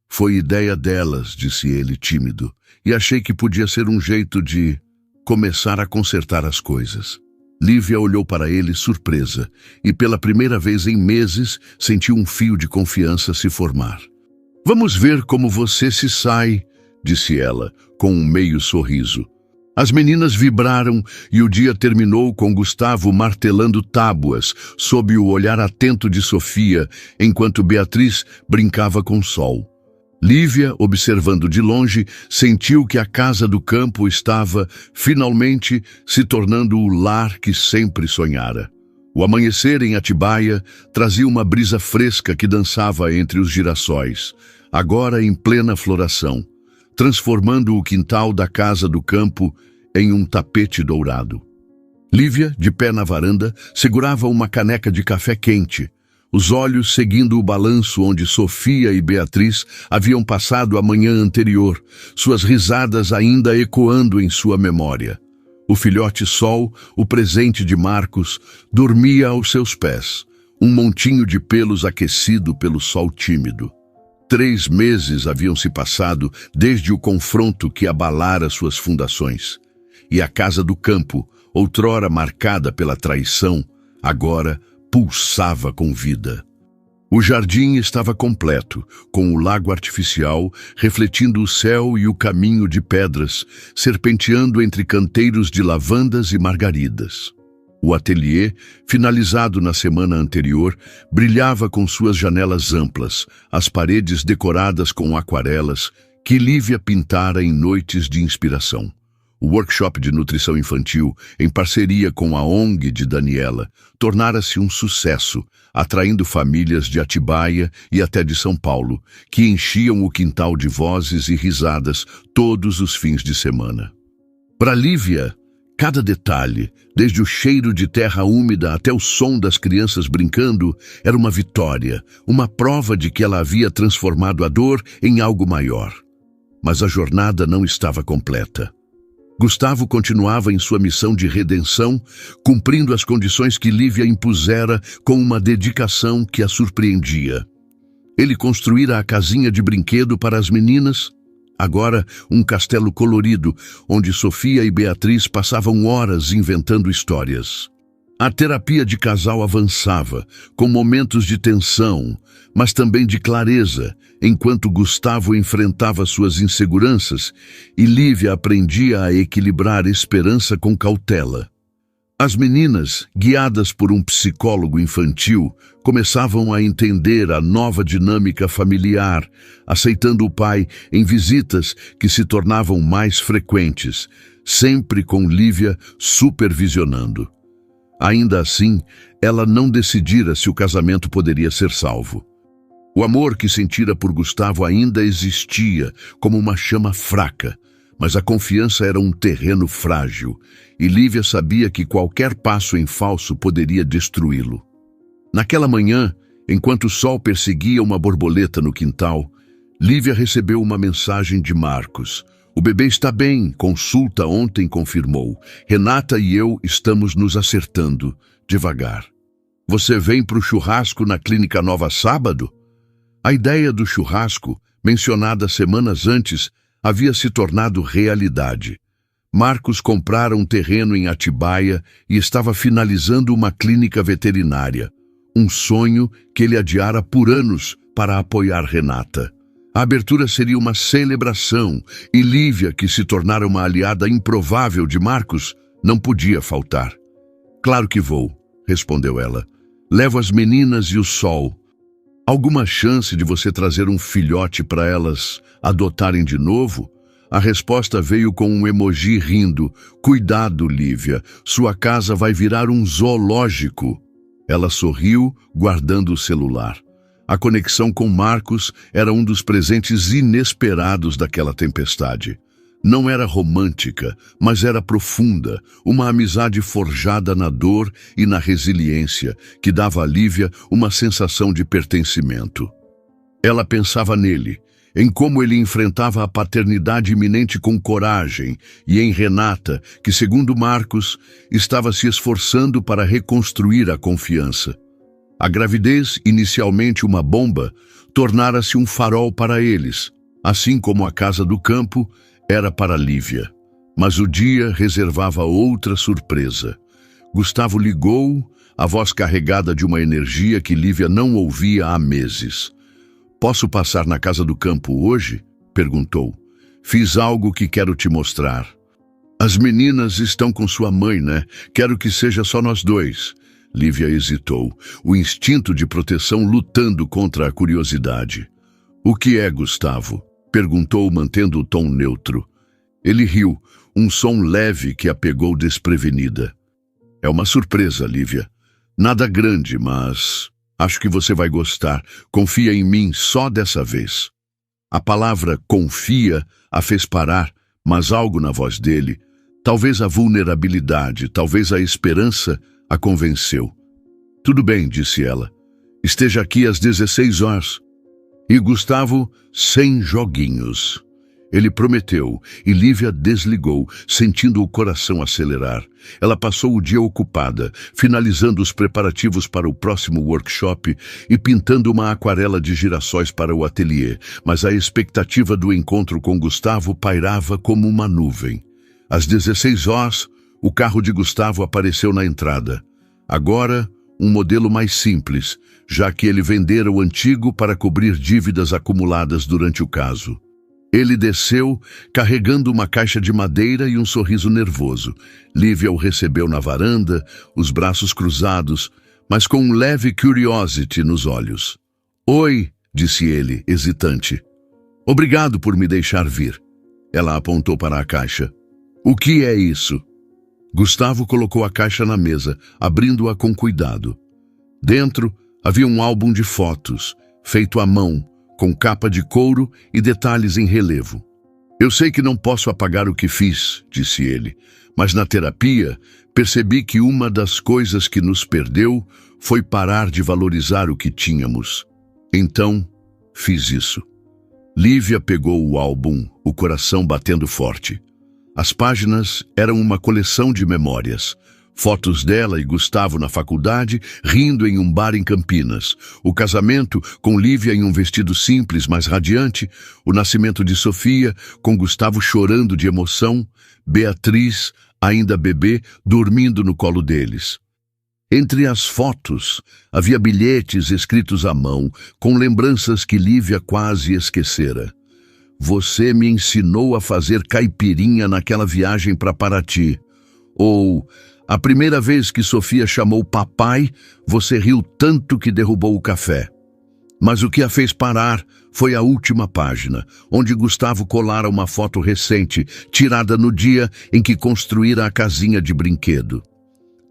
"Foi ideia delas", disse ele tímido, "e achei que podia ser um jeito de começar a consertar as coisas." Lívia olhou para ele surpresa e, pela primeira vez em meses, sentiu um fio de confiança se formar. "Vamos ver como você se sai", disse ela, com um meio sorriso. As meninas vibraram e o dia terminou com Gustavo martelando tábuas sob o olhar atento de Sofia, enquanto Beatriz brincava com Sol. Lívia, observando de longe, sentiu que a casa do campo estava, finalmente, se tornando o lar que sempre sonhara. O amanhecer em Atibaia trazia uma brisa fresca que dançava entre os girassóis, agora em plena floração, transformando o quintal da casa do campo em um tapete dourado. Lívia, de pé na varanda, segurava uma caneca de café quente, os olhos seguindo o balanço onde Sofia e Beatriz haviam passado a manhã anterior, suas risadas ainda ecoando em sua memória. O filhote Sol, o presente de Marcos, dormia aos seus pés, um montinho de pelos aquecido pelo sol tímido. 3 meses haviam se passado desde o confronto que abalara suas fundações. E a casa do campo, outrora marcada pela traição, agora pulsava com vida. O jardim estava completo, com o lago artificial refletindo o céu e o caminho de pedras, serpenteando entre canteiros de lavandas e margaridas. O ateliê, finalizado na semana anterior, brilhava com suas janelas amplas, as paredes decoradas com aquarelas que Lívia pintara em noites de inspiração. O workshop de nutrição infantil, em parceria com a ONG de Daniela, tornara-se um sucesso, atraindo famílias de Atibaia e até de São Paulo, que enchiam o quintal de vozes e risadas todos os fins de semana. Para Lívia, cada detalhe, desde o cheiro de terra úmida até o som das crianças brincando, era uma vitória, uma prova de que ela havia transformado a dor em algo maior. Mas a jornada não estava completa. Gustavo continuava em sua missão de redenção, cumprindo as condições que Lívia impusera com uma dedicação que a surpreendia. Ele construíra a casinha de brinquedo para as meninas, agora um castelo colorido, onde Sofia e Beatriz passavam horas inventando histórias. A terapia de casal avançava, com momentos de tensão, mas também de clareza, enquanto Gustavo enfrentava suas inseguranças e Lívia aprendia a equilibrar esperança com cautela. As meninas, guiadas por um psicólogo infantil, começavam a entender a nova dinâmica familiar, aceitando o pai em visitas que se tornavam mais frequentes, sempre com Lívia supervisionando. Ainda assim, ela não decidira se o casamento poderia ser salvo. O amor que sentira por Gustavo ainda existia como uma chama fraca, Mas a confiança era um terreno frágil, e Lívia sabia que qualquer passo em falso poderia destruí-lo. Naquela manhã, enquanto o sol perseguia uma borboleta no quintal, Lívia recebeu uma mensagem de Marcos. "O bebê está bem, consulta ontem confirmou. Renata e eu estamos nos acertando, devagar. Você vem para o churrasco na Clínica Nova sábado?" A ideia do churrasco, mencionada semanas antes, havia se tornado realidade. Marcos comprara um terreno em Atibaia e estava finalizando uma clínica veterinária. Um sonho que ele adiara por anos para apoiar Renata. A abertura seria uma celebração e Lívia, que se tornara uma aliada improvável de Marcos, não podia faltar. "Claro que vou", respondeu ela. "Levo as meninas e o sol. Alguma chance de você trazer um filhote para elas adotarem de novo?" A resposta veio com um emoji rindo. "Cuidado, Lívia, sua casa vai virar um zoológico." Ela sorriu, guardando o celular. A conexão com Marcos era um dos presentes inesperados daquela tempestade. Não era romântica, mas era profunda, uma amizade forjada na dor e na resiliência, que dava a Lívia uma sensação de pertencimento. Ela pensava nele, em como ele enfrentava a paternidade iminente com coragem, e em Renata, que, segundo Marcos, estava se esforçando para reconstruir a confiança. A gravidez, inicialmente uma bomba, tornara-se um farol para eles, assim como a casa do campo era para Lívia. Mas o dia reservava outra surpresa. Gustavo ligou, a voz carregada de uma energia que Lívia não ouvia há meses. "Posso passar na casa do campo hoje?" perguntou. "Fiz algo que quero te mostrar." "As meninas estão com sua mãe, né? Quero que seja só nós dois." Lívia hesitou, o instinto de proteção lutando contra a curiosidade. "O que é, Gustavo?" perguntou, mantendo o tom neutro. Ele riu, um som leve que a pegou desprevenida. "É uma surpresa, Lívia. Nada grande, mas acho que você vai gostar. Confia em mim só dessa vez." A palavra confia a fez parar, mas algo na voz dele, talvez a vulnerabilidade, talvez a esperança, a convenceu. "Tudo bem", disse ela. "Esteja aqui às 16 horas. E Gustavo, sem joguinhos. Ele prometeu, e Lívia desligou, sentindo o coração acelerar. Ela passou o dia ocupada, finalizando os preparativos para o próximo workshop e pintando uma aquarela de girassóis para o ateliê, mas a expectativa do encontro com Gustavo pairava como uma nuvem. Às 16 horas, o carro de Gustavo apareceu na entrada. Agora, um modelo mais simples, já que ele vendera o antigo para cobrir dívidas acumuladas durante o caso. Ele desceu, carregando uma caixa de madeira e um sorriso nervoso. Lívia o recebeu na varanda, os braços cruzados, mas com um leve curiosity nos olhos. "Oi", disse ele, hesitante. "Obrigado por me deixar vir." Ela apontou para a caixa. "O que é isso?" Gustavo colocou a caixa na mesa, abrindo-a com cuidado. Dentro havia um álbum de fotos, feito à mão, com capa de couro e detalhes em relevo. "Eu sei que não posso apagar o que fiz", disse ele, "mas na terapia percebi que uma das coisas que nos perdeu foi parar de valorizar o que tínhamos. Então, fiz isso." Lívia pegou o álbum, o coração batendo forte. As páginas eram uma coleção de memórias. Fotos dela e Gustavo na faculdade, rindo em um bar em Campinas. O casamento, com Lívia em um vestido simples, mas radiante. O nascimento de Sofia, com Gustavo chorando de emoção. Beatriz, ainda bebê, dormindo no colo deles. Entre as fotos, havia bilhetes escritos à mão, com lembranças que Lívia quase esquecera. "Você me ensinou a fazer caipirinha naquela viagem para Paraty." Ou, "A primeira vez que Sofia chamou papai, você riu tanto que derrubou o café." Mas o que a fez parar foi a última página, onde Gustavo colara uma foto recente, tirada no dia em que construíra a casinha de brinquedo.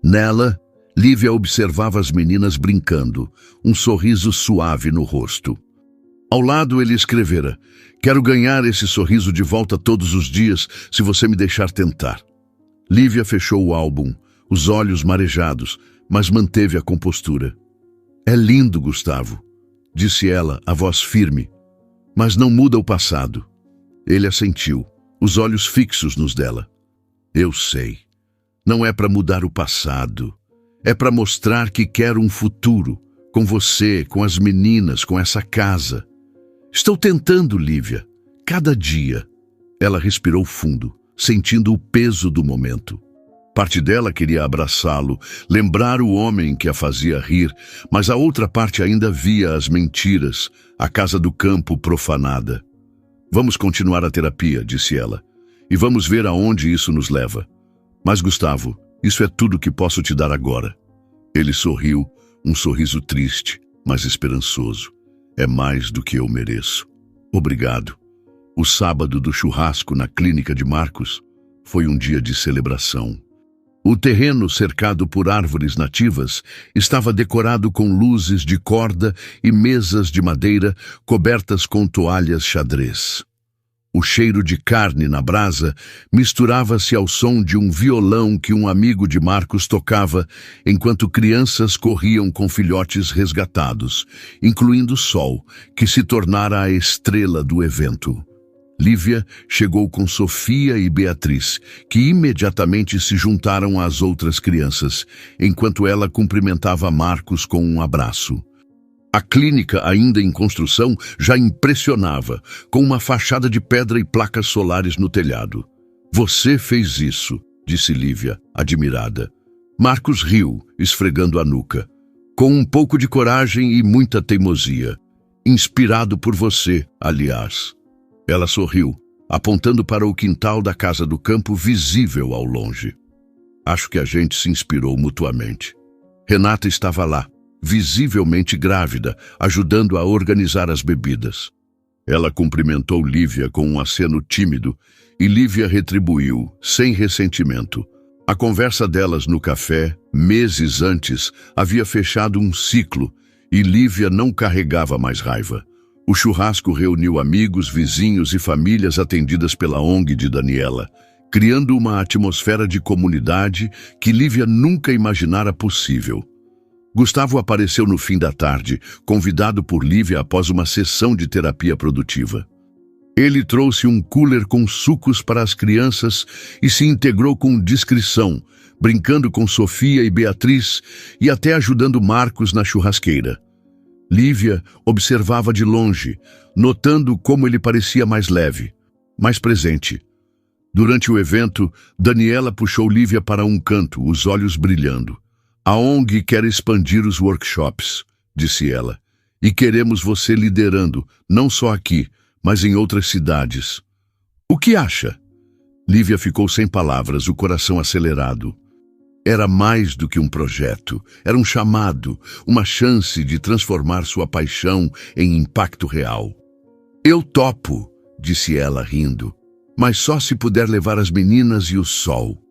Nela, Lívia observava as meninas brincando, um sorriso suave no rosto. Ao lado ele escrevera: quero ganhar esse sorriso de volta todos os dias, se você me deixar tentar. Lívia fechou o álbum, os olhos marejados, mas manteve a compostura. É lindo, Gustavo, disse ela, a voz firme, mas não muda o passado. Ele assentiu, os olhos fixos nos dela. Eu sei. Não é para mudar o passado. É para mostrar que quero um futuro, com você, com as meninas, com essa casa. Estou tentando, Lívia, cada dia. Ela respirou fundo, sentindo o peso do momento. Parte dela queria abraçá-lo, lembrar o homem que a fazia rir, mas a outra parte ainda via as mentiras, a casa do campo profanada. Vamos continuar a terapia, disse ela, e vamos ver aonde isso nos leva. Mas, Gustavo, isso é tudo que posso te dar agora. Ele sorriu, um sorriso triste, mas esperançoso. É mais do que eu mereço. Obrigado. O sábado do churrasco na clínica de Marcos foi um dia de celebração. O terreno, cercado por árvores nativas, estava decorado com luzes de corda e mesas de madeira cobertas com toalhas xadrez. O cheiro de carne na brasa misturava-se ao som de um violão que um amigo de Marcos tocava enquanto crianças corriam com filhotes resgatados, incluindo Sol, que se tornara a estrela do evento. Lívia chegou com Sofia e Beatriz, que imediatamente se juntaram às outras crianças, enquanto ela cumprimentava Marcos com um abraço. A clínica, ainda em construção, já impressionava, com uma fachada de pedra e placas solares no telhado. Você fez isso, disse Lívia, admirada. Marcos riu, esfregando a nuca. Com um pouco de coragem e muita teimosia. Inspirado por você, aliás. Ela sorriu, apontando para o quintal da casa do campo visível ao longe. Acho que a gente se inspirou mutuamente. Renata estava lá, visivelmente grávida, ajudando a organizar as bebidas. Ela cumprimentou Lívia com um aceno tímido e Lívia retribuiu, sem ressentimento. A conversa delas no café, meses antes, havia fechado um ciclo e Lívia não carregava mais raiva. O churrasco reuniu amigos, vizinhos e famílias atendidas pela ONG de Daniela, criando uma atmosfera de comunidade que Lívia nunca imaginara possível. Gustavo apareceu no fim da tarde, convidado por Lívia após uma sessão de terapia produtiva. Ele trouxe um cooler com sucos para as crianças e se integrou com discrição, brincando com Sofia e Beatriz e até ajudando Marcos na churrasqueira. Lívia observava de longe, notando como ele parecia mais leve, mais presente. Durante o evento, Daniela puxou Lívia para um canto, os olhos brilhando. A ONG quer expandir os workshops, disse ela, e queremos você liderando, não só aqui, mas em outras cidades. O que acha? Lívia ficou sem palavras, o coração acelerado. Era mais do que um projeto, era um chamado, uma chance de transformar sua paixão em impacto real. Eu topo, disse ela rindo, mas só se puder levar as meninas e o sol.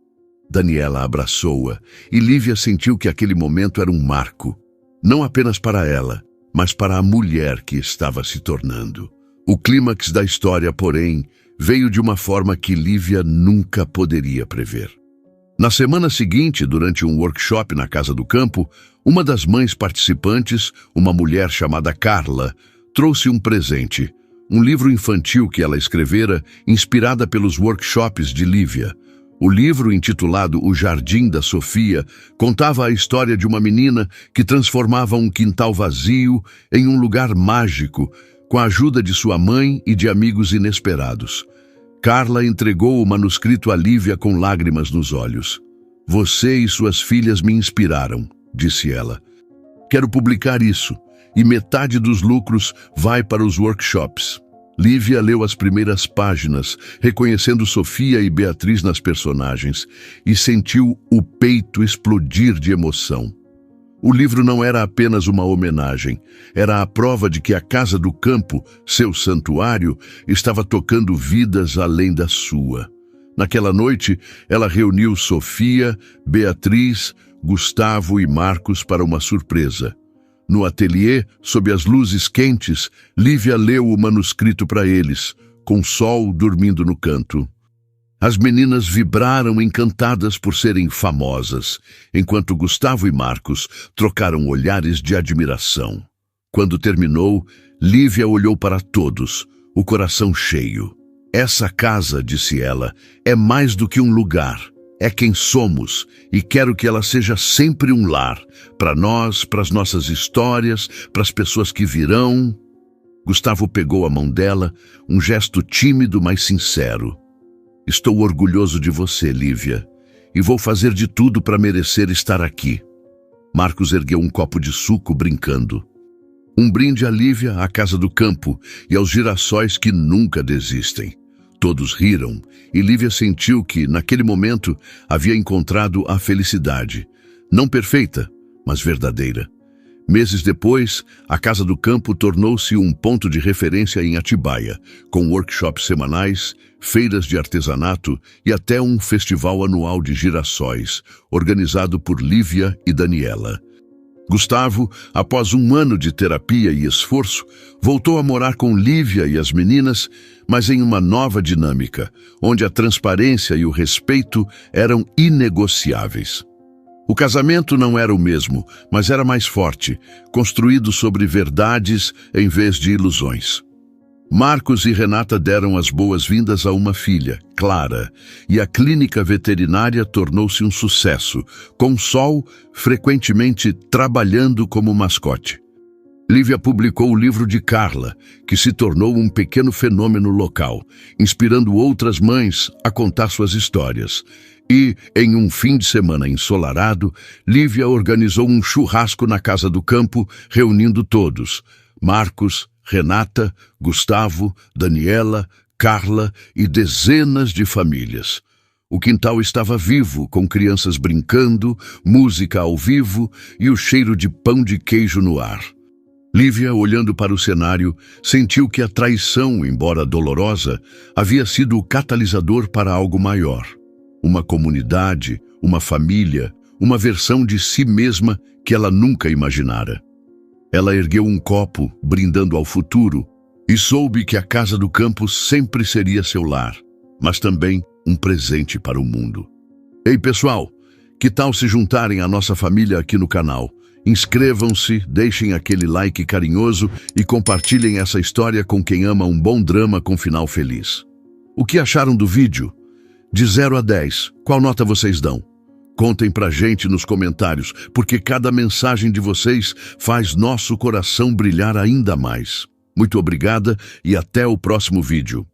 Daniela abraçou-a e Lívia sentiu que aquele momento era um marco, não apenas para ela, mas para a mulher que estava se tornando. O clímax da história, porém, veio de uma forma que Lívia nunca poderia prever. Na semana seguinte, durante um workshop na Casa do Campo, uma das mães participantes, uma mulher chamada Carla, trouxe um presente, um livro infantil que ela escrevera, inspirada pelos workshops de Lívia. O livro, intitulado O Jardim da Sofia, contava a história de uma menina que transformava um quintal vazio em um lugar mágico, com a ajuda de sua mãe e de amigos inesperados. Carla entregou o manuscrito a Lívia com lágrimas nos olhos. Você e suas filhas me inspiraram, disse ela. Quero publicar isso, e metade dos lucros vai para os workshops. Lívia leu as primeiras páginas, reconhecendo Sofia e Beatriz nas personagens, e sentiu o peito explodir de emoção. O livro não era apenas uma homenagem, era a prova de que a Casa do Campo, seu santuário, estava tocando vidas além da sua. Naquela noite, ela reuniu Sofia, Beatriz, Gustavo e Marcos para uma surpresa. No ateliê, sob as luzes quentes, Lívia leu o manuscrito para eles, com o sol dormindo no canto. As meninas vibraram encantadas por serem famosas, enquanto Gustavo e Marcos trocaram olhares de admiração. Quando terminou, Lívia olhou para todos, o coração cheio. Essa casa, disse ela, é mais do que um lugar. É quem somos e quero que ela seja sempre um lar, para nós, para as nossas histórias, para as pessoas que virão. Gustavo pegou a mão dela, um gesto tímido, mas sincero. Estou orgulhoso de você, Lívia, e vou fazer de tudo para merecer estar aqui. Marcos ergueu um copo de suco, brincando. Um brinde a Lívia, à casa do campo e aos girassóis que nunca desistem. Todos riram, e Lívia sentiu que, naquele momento, havia encontrado a felicidade. Não perfeita, mas verdadeira. Meses depois, a Casa do Campo tornou-se um ponto de referência em Atibaia, com workshops semanais, feiras de artesanato e até um festival anual de girassóis, organizado por Lívia e Daniela. Gustavo, após um ano de terapia e esforço, voltou a morar com Lívia e as meninas, mas em uma nova dinâmica, onde a transparência e o respeito eram inegociáveis. O casamento não era o mesmo, mas era mais forte, construído sobre verdades em vez de ilusões. Marcos e Renata deram as boas-vindas a uma filha, Clara, e a clínica veterinária tornou-se um sucesso, com Sol frequentemente trabalhando como mascote. Lívia publicou o livro de Carla, que se tornou um pequeno fenômeno local, inspirando outras mães a contar suas histórias. E, em um fim de semana ensolarado, Lívia organizou um churrasco na Casa do Campo, reunindo todos: Marcos, Renata, Gustavo, Daniela, Carla e dezenas de famílias. O quintal estava vivo, com crianças brincando, música ao vivo e o cheiro de pão de queijo no ar. Lívia, olhando para o cenário, sentiu que a traição, embora dolorosa, havia sido o catalisador para algo maior. Uma comunidade, uma família, uma versão de si mesma que ela nunca imaginara. Ela ergueu um copo, brindando ao futuro, e soube que a Casa do Campo sempre seria seu lar, mas também um presente para o mundo. Ei, pessoal, que tal se juntarem à nossa família aqui no canal? Inscrevam-se, deixem aquele like carinhoso e compartilhem essa história com quem ama um bom drama com final feliz. O que acharam do vídeo? De 0 a 10, qual nota vocês dão? Contem pra gente nos comentários, porque cada mensagem de vocês faz nosso coração brilhar ainda mais. Muito obrigada e até o próximo vídeo.